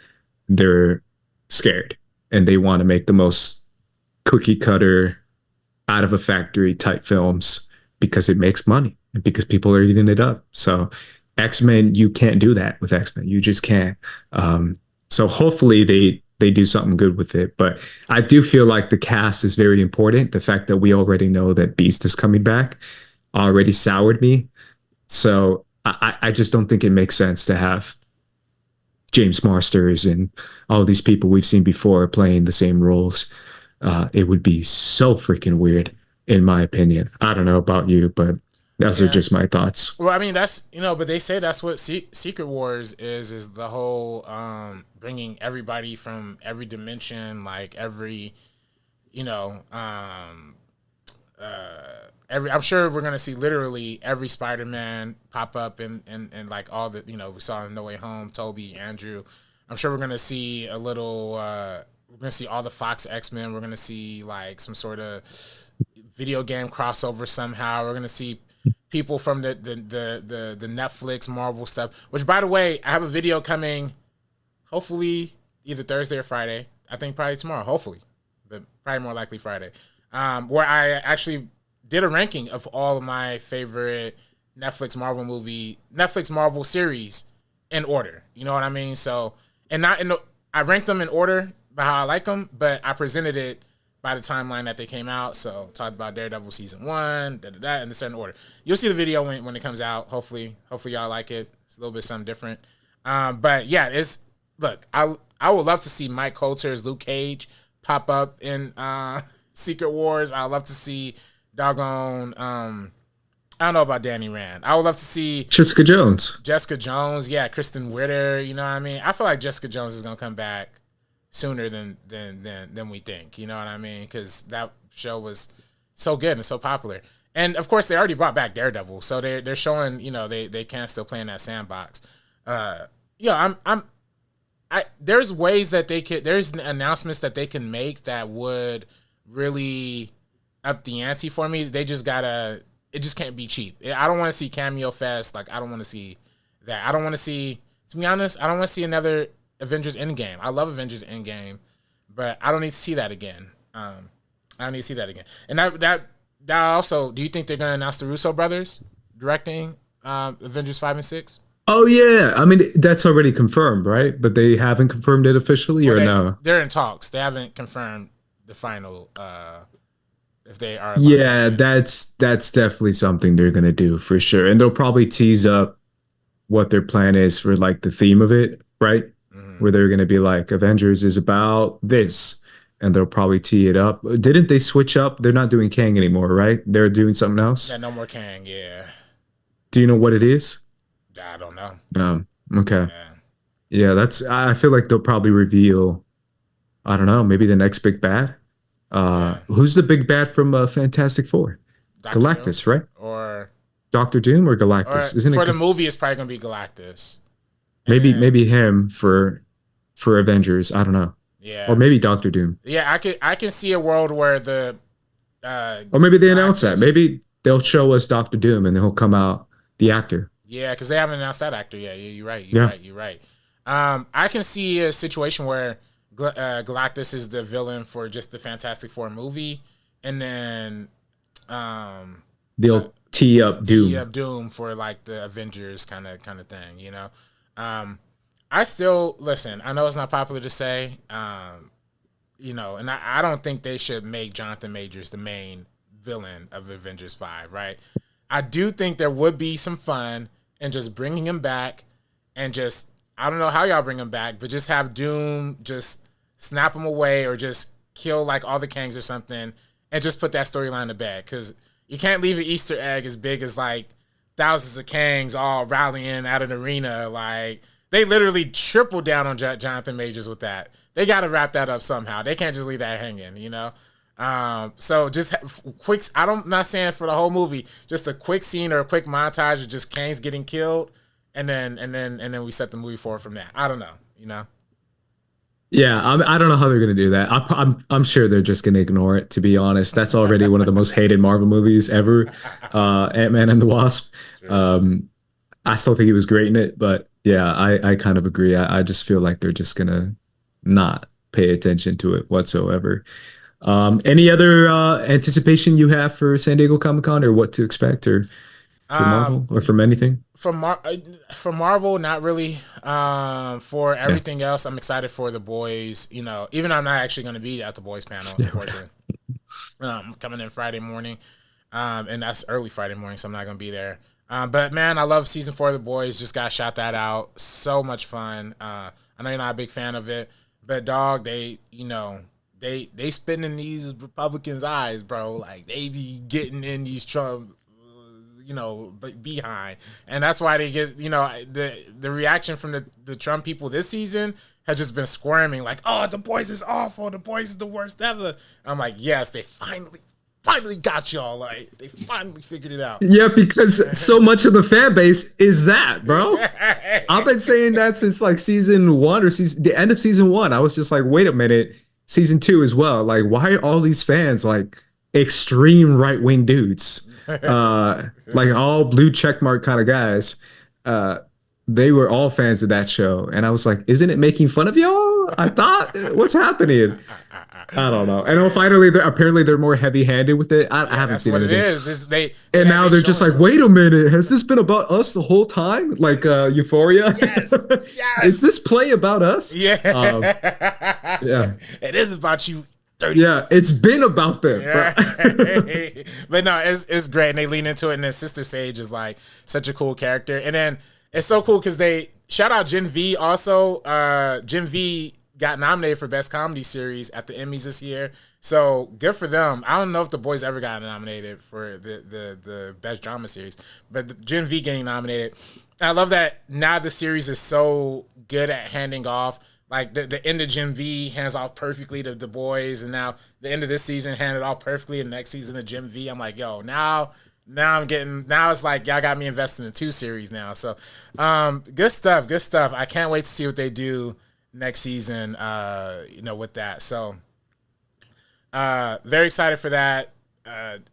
they're scared and they want to make the most cookie cutter out of a factory type films because it makes money and because people are eating it up. So X-Men, you can't do that with X-Men. You just can't. So hopefully they do something good with it. But I do feel like the cast is very important. The fact that we already know that Beast is coming back already soured me. So I just don't think it makes sense to have James Marsters and all these people we've seen before playing the same roles. It would be so freaking weird, in my opinion. I don't know about you, but those are just my thoughts. Well, I mean, that's, you know, but they say that's what Secret Wars is the whole bringing everybody from every dimension, like every, you know, I'm sure we're gonna see literally every Spider-Man pop up and like all the, you know, we saw in No Way Home, Toby, Andrew. I'm sure we're gonna see a little. We're gonna see all the Fox X-Men. We're gonna see like some sort of video game crossover somehow. We're gonna see people from the Netflix Marvel stuff. Which, by the way, I have a video coming. Hopefully, either Thursday or Friday. I think probably tomorrow. Hopefully, but probably more likely Friday. where I actually did a ranking of all of my favorite Netflix Marvel series in order. You know what I mean? So, and not in the, I ranked them in order by how I like them, but I presented it by the timeline that they came out. So talked about Daredevil season 1, in a certain order. You'll see the video when it comes out. Hopefully y'all like it. It's a little bit something different. But yeah, look, I would love to see Mike Coulter's Luke Cage pop up in Secret Wars. I would love to see doggone I don't know about Danny Rand. I would love to see Jessica Jones. Yeah, Kristen Witter. You know what I mean? I feel like Jessica Jones is gonna come back sooner than we think. You know what I mean? Because that show was so good and so popular. And of course, they already brought back Daredevil, so they're showing they can still play in that sandbox. There's ways that there's announcements that they can make that would really up the ante for me. It just can't be cheap. I don't want to see Cameo Fest. Like, I don't want to see that. I don't want to see, to be honest, I don't want to see another Avengers Endgame. I love Avengers Endgame, but I don't need to see that again. I don't need to see that again. And that also, do you think they're going to announce the Russo brothers directing Avengers 5 and 6? Oh, yeah. I mean, that's already confirmed, right? But they haven't confirmed it officially, no? They're in talks. They haven't confirmed the final if they are. Yeah, that's definitely something they're gonna do for sure, and they'll probably tease up what their plan is for like the theme of it, right? Mm-hmm. Where they're gonna be like, Avengers is about this, and they'll probably tee it up. Didn't they switch up? They're not doing Kang anymore, right? They're doing something else. Yeah, no more Kang. Yeah. Do you know what it is? I don't know. Okay. Yeah, I feel like they'll probably reveal. I don't know. Maybe the next big bad. Who's the big bad from Fantastic Four? Dr. Galactus, Doom? Right? Or Dr. Doom or Galactus? Isn't for the movie? It's probably gonna be Galactus. Maybe him for Avengers. I don't know. Yeah. Or maybe Dr. Doom. Yeah, I can see a world where the. Or maybe they announce that. Maybe they'll show us Dr. Doom and then he'll come out the actor. Yeah, because they haven't announced that actor yet. Yeah, you're right. You're right. I can see a situation where Galactus is the villain for just the Fantastic Four movie, and then they'll tee up Doom for like the Avengers kind of thing, you know. I still listen. I know it's not popular to say, you know, and I don't think they should make Jonathan Majors the main villain of Avengers 5, right? I do think there would be some fun in just bringing him back and just, I don't know how y'all bring him back, but just have Doom just snap him away or just kill like all the Kangs or something and just put that storyline to bed. Because you can't leave an Easter egg as big as like thousands of Kangs all rallying at an arena. Like, they literally tripled down on Jonathan Majors with that. They got to wrap that up somehow. They can't just leave that hanging, you know? So just quick, I'm not saying for the whole movie, just a quick scene or a quick montage of just Kangs getting killed, and then we set the movie forward from that. I don't know, you know. Yeah, I don't know how they're gonna do that. I'm sure they're just gonna ignore it. To be honest, that's already one of the most hated Marvel movies ever, Ant-Man and the Wasp. I still think he was great in it, but yeah, I kind of agree. I just feel like they're just gonna not pay attention to it whatsoever. Any other anticipation you have for San Diego Comic-Con, or what to expect, or for Marvel, or from anything? For Marvel, not really. For everything else, I'm excited for the boys. You know, even though I'm not actually going to be at the boys panel, unfortunately. I'm coming in Friday morning, and that's early Friday morning, so I'm not going to be there. But man, I love season 4 of the boys. Just got shot that out. So much fun. I know you're not a big fan of it, but dog, they spitting in these Republicans' eyes, bro. Like, they be getting in these Trump, behind. And that's why they get, the reaction from the Trump people this season has just been squirming, like, oh, the boys is awful. The boys is the worst ever. I'm like, yes, they finally got y'all. Like, they finally figured it out. Yeah, because so much of the fan base is that, bro. I've been saying that since like season 1 or the end of season 1. I was just like, wait a minute. Season 2 as well. Like, why are all these fans like extreme right-wing dudes? Like all blue checkmark kind of guys. They were all fans of that show. And I was like, isn't it making fun of y'all? I thought, what's happening? I don't know. And then finally, apparently they're more heavy-handed with it. I haven't That's seen what anything. it is. And now they're just like, wait a minute, has this been about us the whole time? Like Euphoria? Yes. Yes. Is this play about us? Yeah. Yeah. It is about you. 30 Yeah, it's been about them. Yeah. Bro. But no, it's great. And they lean into it. And then Sister Sage is like such a cool character. And then it's so cool because they shout out Gen V also. Gen V got nominated for Best Comedy Series at the Emmys this year. So good for them. I don't know if The Boys ever got nominated for the Best Drama Series, but the Gen V getting nominated. I love that now the series is so good at handing off. Like the end of Gen V hands off perfectly to The Boys, and now the end of this season handed off perfectly, and next season of Gen V. I'm like, yo, now it's like y'all got me invested in 2 series now. So good stuff. I can't wait to see what they do next season, with that. So very excited for that.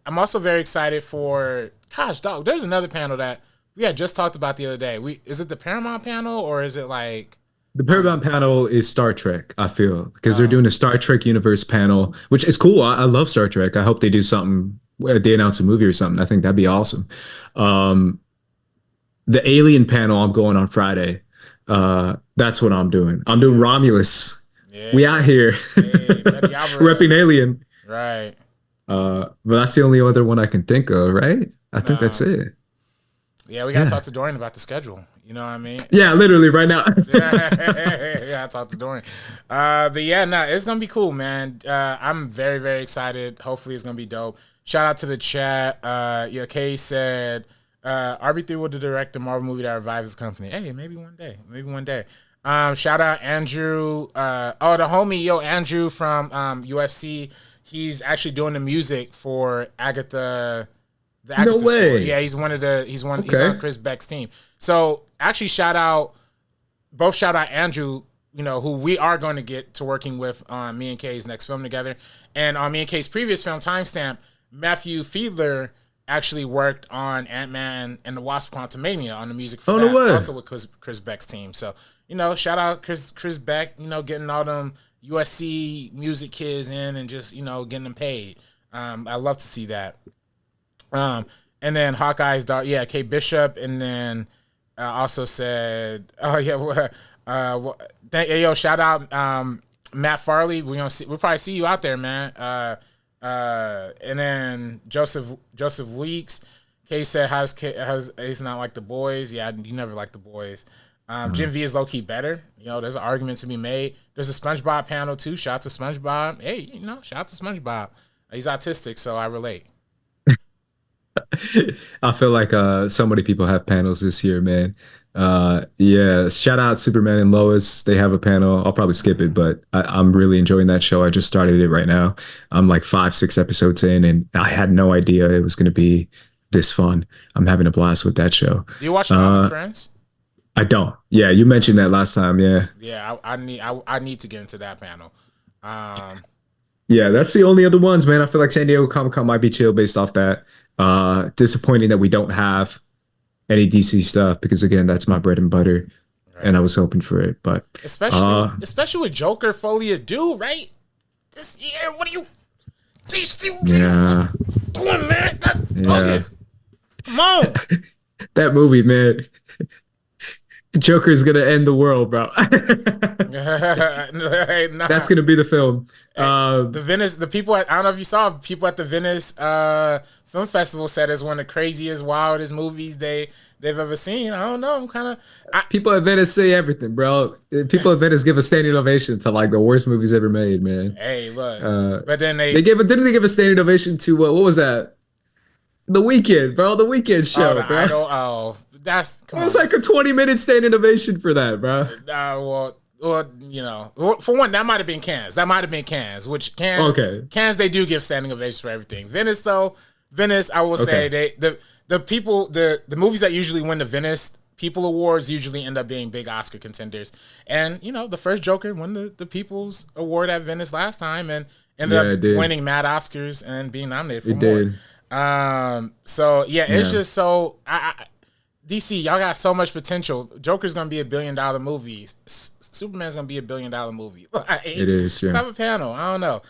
I'm also very excited for, gosh, dog, there's another panel that we had just talked about the other day. Is it the Paramount panel or is it like... The Paramount panel is Star Trek, I feel, because they're doing a Star Trek universe panel, which is cool. I love Star Trek. I hope they do something, they announce a movie or something. I think that'd be awesome. The Alien panel, I'm going on Friday. That's what I'm doing. I'm doing Romulus. Yeah. We out here. Hey, repping Alien. Right. But that's the only other one I can think of, right? I think that's it. Yeah, we got to talk to Dorian about the schedule. You know what I mean? Yeah, literally right now. Yeah, I talked to Dorian. But yeah, no, it's going to be cool, man. I'm very, very excited. Hopefully it's going to be dope. Shout out to the chat. Kay said, RB3 will direct the Marvel movie that revives the company. Hey, maybe one day. Shout out Andrew. The homie, Andrew from USC. He's actually doing the music for Agatha. The Agatha no way. School. Yeah, he's on Chris Beck's team. So actually shout out Andrew, who we are going to get to working with on me and Kay's next film together. And on me and Kay's previous film, Timestamp, Matthew Fiedler actually worked on Ant-Man and the Wasp: Quantumania on the music for that, also with Chris Beck's team. So, shout out Chris Beck, getting all them USC music kids in and just, getting them paid. I love to see that. And then Hawkeye's daughter, Kate Bishop, and then also said, shout out Matt Farley. We'll probably see you out there, man. And then Joseph Weeks. Kay said, he's not like The Boys. Yeah, you never liked The Boys. Gen V is low key better. There's an argument to be made. There's a SpongeBob panel too. Shout out to SpongeBob. Hey, shout out to SpongeBob. He's autistic, so I relate. I feel like so many people have panels this year, man. Shout out Superman and Lois. They have a panel. I'll probably skip it, but I'm really enjoying that show. I just started it right now. I'm like 5-6 episodes in, and I had no idea it was going to be this fun. I'm having a blast with that show. Do you watch Family Friends? I don't. Yeah, you mentioned that last time. Yeah. Yeah, I need to get into that panel. Yeah, that's the only other ones, man. I feel like San Diego Comic-Con might be chill based off that. Disappointing that we don't have any DC stuff because again, that's my bread and butter, and I was hoping for it. But especially with Joker Folie à Deux, right? This year, what are you? Yeah. Doing, man. Okay. Come on. That movie, man. Joker's gonna end the world, bro. That's gonna be the film. The Venice, the people I don't know if you saw, people at the Venice Film Festival said it's one of the craziest, wildest movies they've ever seen. I don't know. I'm kind of people at Venice say everything, bro. People at Venice give a standing ovation to like the worst movies ever made, man. Hey, look, but then didn't they give a standing ovation to what was that? The Weeknd, bro. The Weeknd show, bro. That's come on. It's like a 20-minute standing ovation for that, bro. For one, that might have been Cannes. Which Cannes they do give standing ovations for everything. Venice, I will say the movies that usually win the Venice People Awards usually end up being big Oscar contenders. And the first Joker won the People's Award at Venice last time and ended up winning mad Oscars and being nominated for more. Did. It's just so DC, y'all got so much potential. Joker's gonna be $1 billion movie. Superman's gonna be $1 billion movie. Like, It is. Yeah. Let's have a panel. I don't know.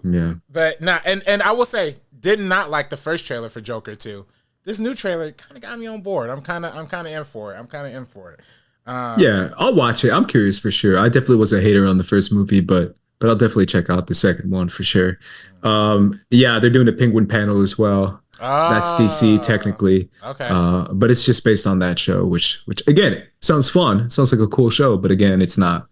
Yeah. But nah, and I will say, did not like the first trailer for Joker 2. This new trailer kind of got me on board. I'm kind of in for it. Yeah, I'll watch it. I'm curious for sure. I definitely was a hater on the first movie, but I'll definitely check out the second one for sure. Yeah, they're doing a Penguin panel as well. That's DC technically. Okay. But it's just based on that show, which again sounds fun. Sounds like a cool show, but again, it's not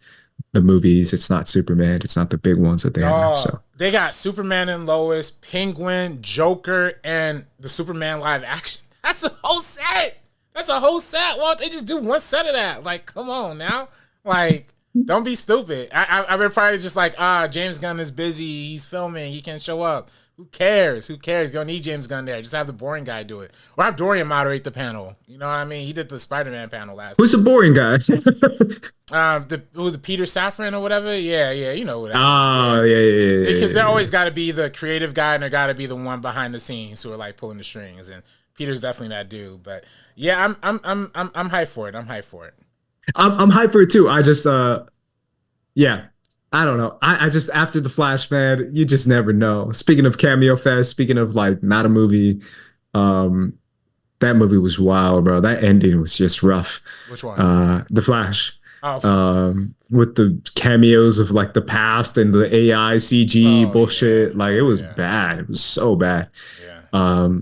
the movies. It's not Superman. It's not the big ones that they have. So they got Superman and Lois, Penguin, Joker, and the Superman live action. That's a whole set. Why don't they just do one set of that? Like, come on now. Like, don't be stupid. I've been probably just like, James Gunn is busy. He's filming. He can't show up. Who cares? You don't need James Gunn there. Just have the boring guy do it. Or have Dorian moderate the panel. You know what I mean? He did the Spider-Man panel last Who's the boring guy? the Peter Safran or whatever? Yeah, you know what I mean. Yeah. Because there always got to be the creative guy and there got to be the one behind the scenes who are like pulling the strings. And Peter's definitely that dude. But yeah, I'm hyped for it. I'm hyped for it too. I just yeah. I don't know. I just, after the Flash, man, you just never know. Speaking of Cameo Fest, speaking of like not a movie, that movie was wild, bro. That ending was just rough. Which one? The Flash. Oh. With the cameos of like the past and the AI CG bullshit. Yeah. Like it was bad. It was so bad. Yeah.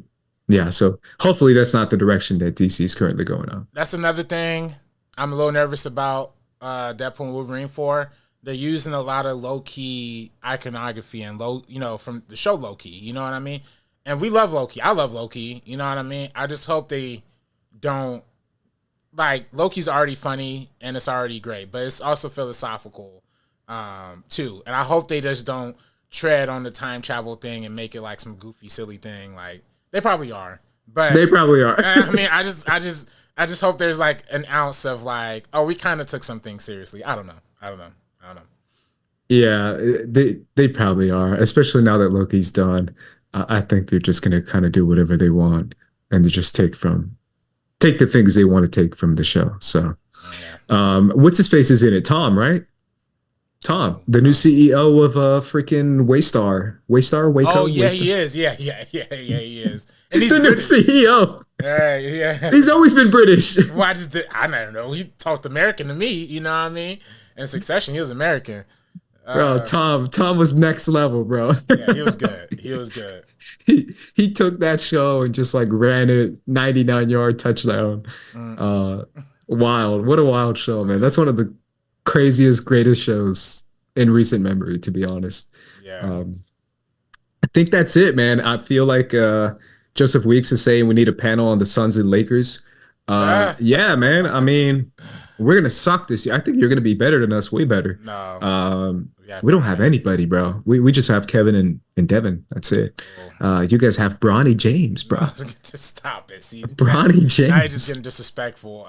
Yeah. So hopefully that's not the direction that DC is currently going on. That's another thing I'm a little nervous about Deadpool and Wolverine for. They're using a lot of low-key iconography and from the show Loki, you know what I mean? And we love Loki. I love Loki, you know what I mean? I just hope they don't, like, Loki's already funny and it's already great, but it's also philosophical too. And I hope they just don't tread on the time travel thing and make it like some goofy, silly thing. Like, they probably are. But they probably are. I mean, I just hope there's like an ounce of like, we kind of took something seriously. I don't know. Yeah, they probably are, especially now that Loki's done. I think they're just gonna kind of do whatever they want, and they just take the things they want to take from the show. So, what's his face is in it? Tom, right? Tom, the new CEO of freaking Waystar. Oh yeah, he is. Yeah, he is. And he's the new CEO. Yeah. He's always been British. Well, I don't know. He talked American to me. You know what I mean? In Succession, he was American. Bro, Tom was next level, bro. Yeah, he was good. He took that show and just like ran it 99-yard touchdown. Wild. What a wild show, man. That's one of the craziest, greatest shows in recent memory, to be honest. Yeah. I think that's it, man. I feel like Joseph Weeks is saying we need a panel on the Suns and Lakers. Yeah, man. I mean, we're gonna suck this year. I think you're gonna be better than us, way better. No. We don't have anybody, bro. We just have Kevin and Devin. That's it. You guys have Bronny James, bro. Just stop it. See, Bronny James. Now you're just getting disrespectful.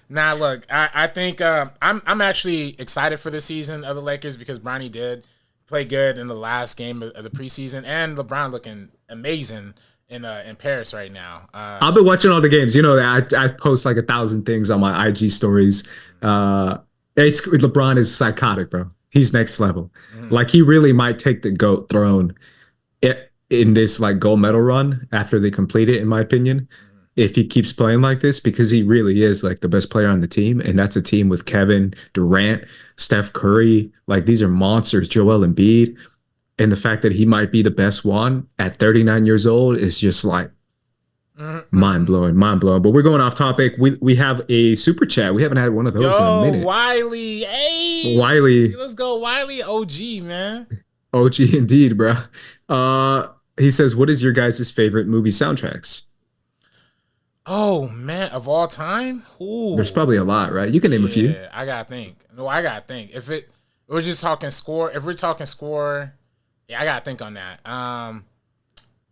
Nah, look, I think I'm actually excited for the season of the Lakers because Bronny did play good in the last game of the preseason, and LeBron looking amazing in Paris right now. I've been watching all the games. You know, I post like 1,000 things on my IG stories. It's LeBron is psychotic, bro. He's next level. Like he really might take the GOAT throne in this like gold medal run after they complete it, in my opinion, if he keeps playing like this, because he really is like the best player on the team. And that's a team with Kevin Durant, Steph Curry. Like these are monsters, Joel Embiid. And the fact that he might be the best one at 39 years old is just like mind blowing. But we're going off topic. We have a super chat. We haven't had one of those in a minute. Wiley, hey, Wiley, let's go, Wiley. OG, man. OG indeed, bro. He says, "What is your guys' favorite movie soundtracks?" Oh man, of all time? Ooh. There's probably a lot, right? You can name a few. Yeah, I gotta think. We're just talking score. If we're talking score, yeah, I gotta think on that.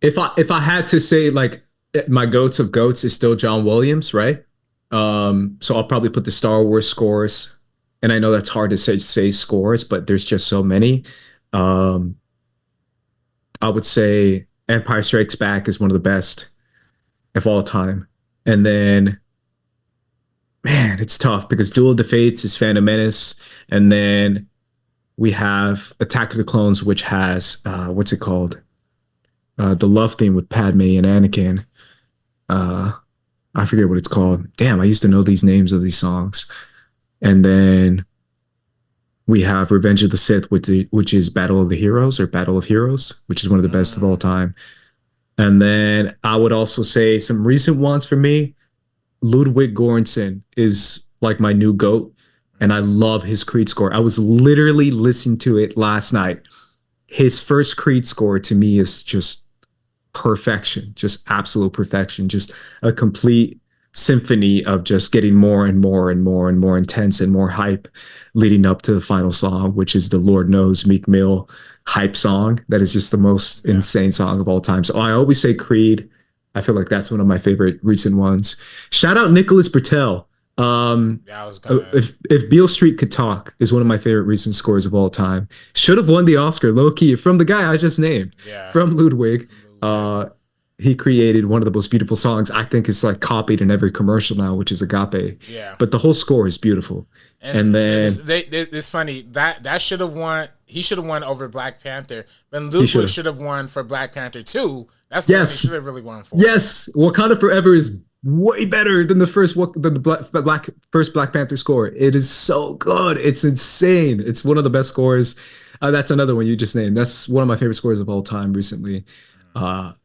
If I had to say like my goats of goats is still John Williams, right? So I'll probably put the Star Wars scores, and I know that's hard to say scores, but there's just so many. I would say Empire Strikes Back is one of the best of all time. And then, man, it's tough because Duel of the Fates is Phantom Menace. And then we have Attack of the Clones, which has, what's it called? The love theme with Padme and Anakin. I forget what it's called. Damn, I used to know these names of these songs. And then we have Revenge of the Sith, which is Battle of the Heroes or Battle of Heroes, which is one of the best of all time. And then I would also say some recent ones for me. Ludwig Göransson is like my new GOAT, and I love his Creed score. I was literally listening to it last night. His first Creed score to me is just perfection, just absolute perfection, just a complete symphony of just getting more and more and more and more intense and more hype leading up to the final song, which is the Lord Knows Meek Mill hype song. That is just the most insane song of all time. So I always say Creed. I feel like that's one of my favorite recent ones. Shout out Nicholas Bertel. If Beale Street Could Talk is one of my favorite recent scores of all time. Should have won the Oscar, low key, from the guy I just named, from Ludwig. He created one of the most beautiful songs. I think it's like copied in every commercial now, which is Agape. Yeah. But the whole score is beautiful. And then it's funny that should have won. He should have won over Black Panther, but Ludwig should have won for Black Panther 2. That's what he should have really won for. Yes, Wakanda Forever is way better than the first Black Panther score. It is so good. It's insane. It's one of the best scores. That's another one you just named. That's one of my favorite scores of all time recently.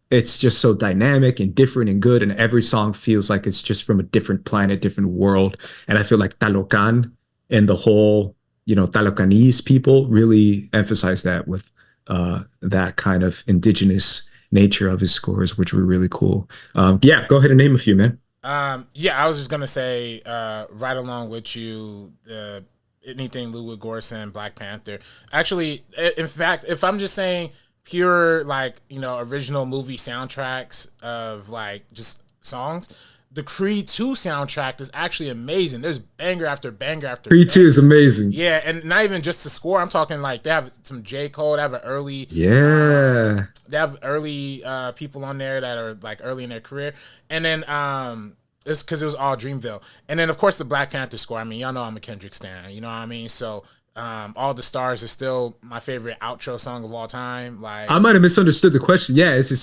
It's just so dynamic and different and good, and every song feels like it's just from a different planet, different world. And I feel like Talocan and the whole, Talocanese people really emphasize that with that kind of indigenous nature of his scores, which were really cool. Go ahead and name a few, man. I was just gonna say, right along with you, anything Ludwig Göransson, Black Panther. Actually, in fact, if I'm just saying pure original movie soundtracks of just songs, the Creed 2 soundtrack is actually amazing. There's banger after banger after Creed 2 is amazing. Yeah, and not even just the score. I'm talking they have some J. Cole, they have an early they have early people on there that are early in their career. And then it's because it was all Dreamville. And then of course the Black Panther score. I mean, y'all know I'm a Kendrick stan, you know what I mean? So All the Stars is still my favorite outro song of all time. I might have misunderstood the question. Yeah, it's a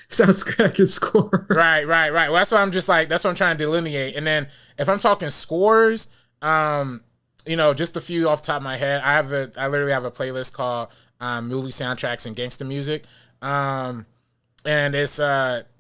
soundtrack score. Right. Well, that's what I'm just that's what I'm trying to delineate. And then if I'm talking scores, just a few off the top of my head. I literally have a playlist called Movie Soundtracks and Gangsta Music. And it's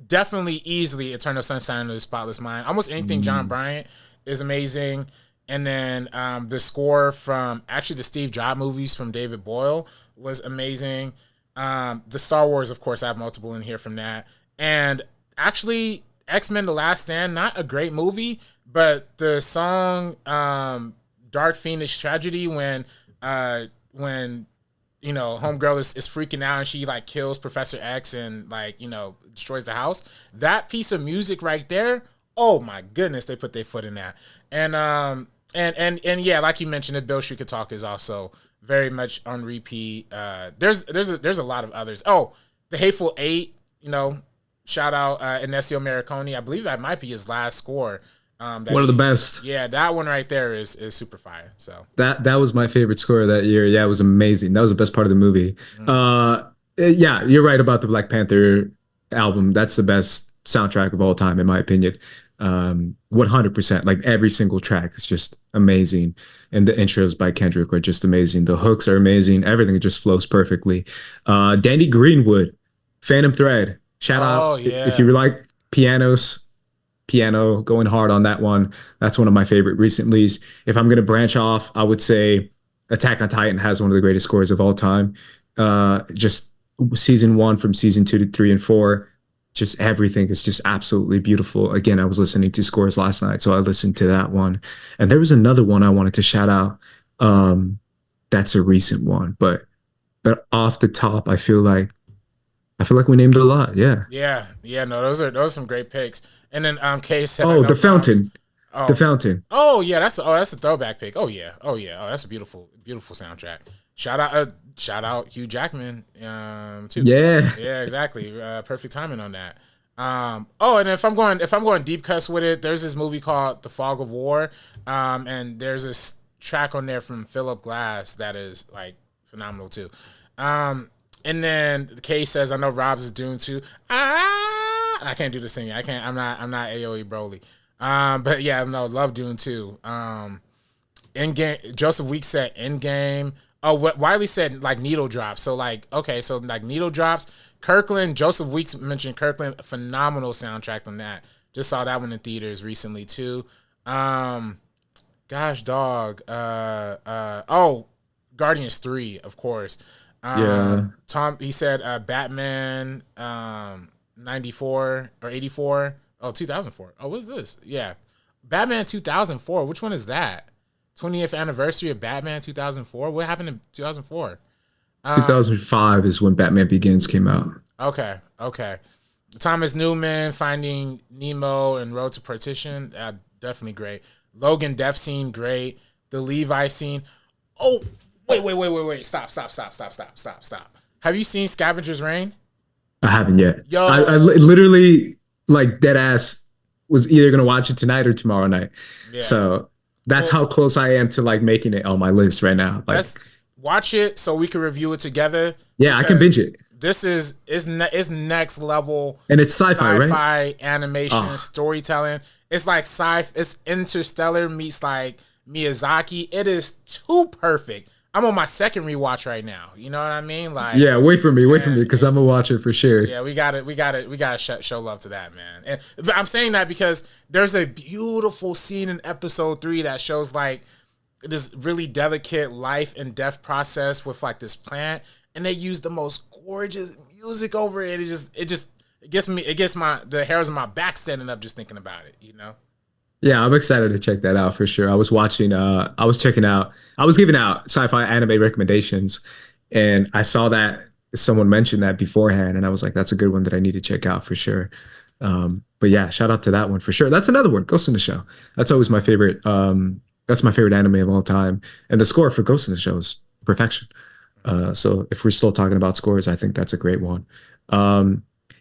definitely easily Eternal Sunshine of the Spotless Mind. Almost anything John Bryant is amazing. And then the score from actually the Steve Jobs movies from David Boyle was amazing. The Star Wars, of course, I have multiple in here from that. And actually, X-Men The Last Stand, not a great movie, but the song Dark Phoenix Tragedy when homegirl is freaking out and she kills Professor X and destroys the house. That piece of music right there, oh my goodness, they put their foot in that. And yeah, like you mentioned, it Beale Street Could Talk is also very much on repeat. There's a lot of others. Oh, The Hateful Eight, shout out Inesio Morricone. I believe that might be his last score. One of the best. Yeah, that one right there is super fire. So that was my favorite score of that year. Yeah, it was amazing. That was the best part of the movie. Yeah, you're right about the Black Panther album. That's the best soundtrack of all time, in my opinion. 100%. Every single track is just amazing, and the intros by Kendrick are just amazing. The hooks are amazing. Everything just flows perfectly. Danny Greenwood, Phantom Thread. Shout out if you like piano going hard on that one. That's one of my favorite recently. If I'm gonna branch off, I would say Attack on Titan has one of the greatest scores of all time. Just season 1 from season 2 to 3 and 4. Just everything is just absolutely beautiful. Again, I was listening to scores last night, so I listened to that one. And there was another one I wanted to shout out. That's a recent one, but off the top, I feel like we named a lot. Yeah. No, those are some great picks. And then Kay said, The Fountain. The Fountain. Oh yeah, that's a throwback pick. Oh yeah. Oh, that's a beautiful soundtrack. Shout out Hugh Jackman too. Yeah. Yeah, exactly. Perfect timing on that. Oh, and if I'm going deep cuts with it, there's this movie called The Fog of War, and there's this track on there from Philip Glass that is like phenomenal too. And then Kay says, "I know Rob's is Dune too." I can't do this thing. I can't. I'm not AOE Broly. But yeah, no, love Dune too. In game, Joseph Weeks said in game. Oh, what Wiley said like needle drops. So like okay, so like needle drops. Kirkland, Joseph Weeks mentioned Kirkland, phenomenal soundtrack on that. Just saw that one in theaters recently too. Gosh, dog. Oh, Guardians 3, of course. Yeah. Tom, he said Batman 94 or 84. Oh, 2004. Oh, what's this? Yeah. Batman 2004. Which one is that? 20th anniversary of Batman 2004. What happened in 2004? 2005 is when Batman Begins came out. Okay. Thomas Newman, Finding Nemo and Road to Perdition. Definitely great. Logan Death Scene, great. The Levi scene. Oh, wait. Stop. Have you seen Scavenger's Reign? I haven't yet. Yo. I literally, like, dead ass was either going to watch it tonight or tomorrow night. Yeah. So that's how close I am to, like, making it on my list right now. Like, watch it so we can review it together. Yeah, I can binge it. This is next level, and it's sci-fi, right? Animation, storytelling. It's like it's Interstellar meets like Miyazaki. It is too perfect. I'm on my second rewatch right now. You know what I mean? Like, yeah, wait for me, because I'm gonna watch it for sure. Yeah, we got to show love to that, man. But I'm saying that because there's a beautiful scene in episode 3 that shows like this really delicate life and death process with like this plant, and they use the most gorgeous music over it. It gets the hairs on my back standing up just thinking about it, you know? Yeah, I'm excited to check that out for sure. I was giving out sci-fi anime recommendations, and I saw that someone mentioned that beforehand, and I was like, that's a good one that I need to check out for sure. But yeah, shout out to that one for sure. That's another one, Ghost in the Shell. That's always my favorite. That's my favorite anime of all time. And the score for Ghost in the Shell is perfection. So if we're still talking about scores, I think that's a great one.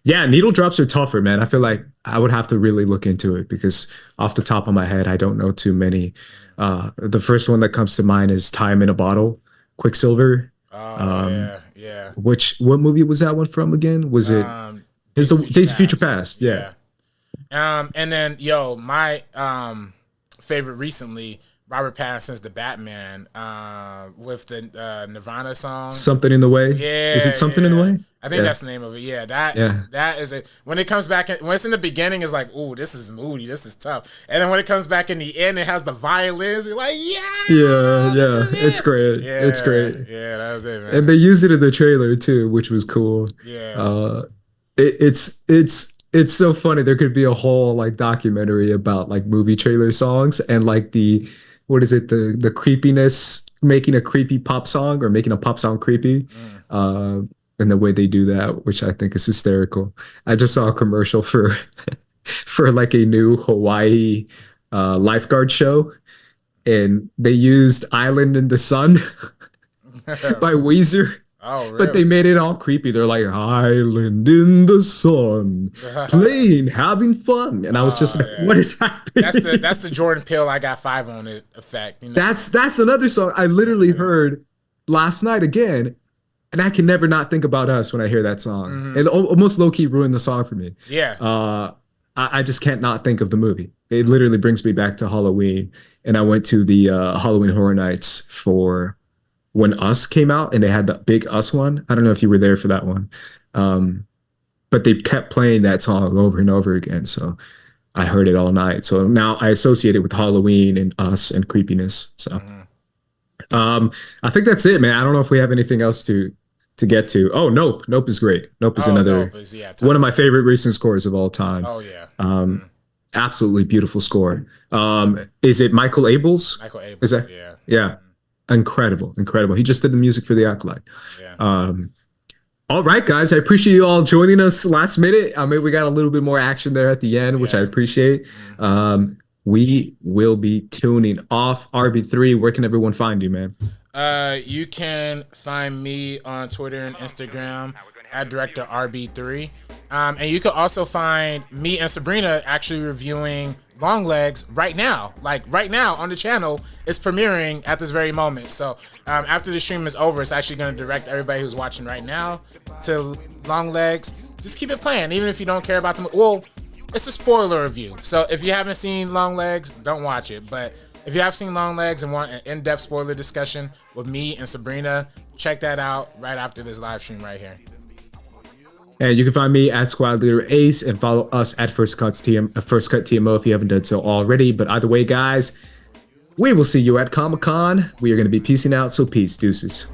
Yeah, needle drops are tougher, man. I feel like I would have to really look into it because off the top of my head, I don't know too many. The first one that comes to mind is Time in a Bottle, Quicksilver. Oh, yeah. What movie was that one from again? Was it Days of Future Past? Yeah. And then, my favorite recently, Robert Pattinson's The Batman, with the Nirvana song. Something in the Way? Yeah. Is it Something in the Way? I think that's the name of it. Yeah, that is it. When it comes back, when it's in the beginning, it's like, ooh, this is moody, this is tough. And then when it comes back in the end, it has the violins. You're like, yeah, it's great. Yeah, it's great. Yeah, that was it, man. And they used it in the trailer too, which was cool. Yeah. It's so funny. There could be a whole like documentary about like movie trailer songs and like the creepiness, making a creepy pop song or making a pop song creepy. And the way they do that, which I think is hysterical. I just saw a commercial for like a new Hawaii lifeguard show, and they used Island in the Sun by Weezer. Oh, really? But they made it all creepy. They're like, Island in the Sun, playing, having fun. And I was just like, what is happening? That's the Jordan Peele I Got 5 on it effect. You know? That's another song I literally heard last night again. And I can never not think about Us when I hear that song. Mm-hmm. It almost low-key ruined the song for me. Yeah. I just can't not think of the movie. It literally brings me back to Halloween. And I went to the Halloween Horror Nights for when Us came out, and they had the big Us one. I don't know if you were there for that one. But they kept playing that song over and over again. So I heard it all night. So now I associate it with Halloween and Us and creepiness. So I think that's it, man. I don't know if we have anything else to get to. Oh, Nope. Nope is great. Nope is another one of my favorite recent scores of all time. Oh, yeah. Absolutely beautiful score. Is it Michael Abels? Michael Abels, is that? Yeah. Incredible. He just did the music for The Acolyte. Yeah. All right, guys. I appreciate you all joining us last minute. I mean, we got a little bit more action there at the end, which I appreciate. We will be tuning off. RB3, where can everyone find you, man? You can find me on Twitter and Instagram at Director RB3. And you can also find me and Sabrina actually reviewing Long Legs right now. Like right now on the channel, it's premiering at this very moment. So after the stream is over, it's actually going to direct everybody who's watching right now to Long Legs. Just keep it playing, even if you don't care about the movie. Well, it's a spoiler review. So if you haven't seen Long Legs, don't watch it. But if you have seen Long Legs and want an in-depth spoiler discussion with me and Sabrina, check that out right after this live stream right here. And you can find me at Squad Leader Ace and follow us at First Cut TMO if you haven't done so already. But either way, guys, we will see you at Comic-Con. We are going to be peacing out, so peace, deuces.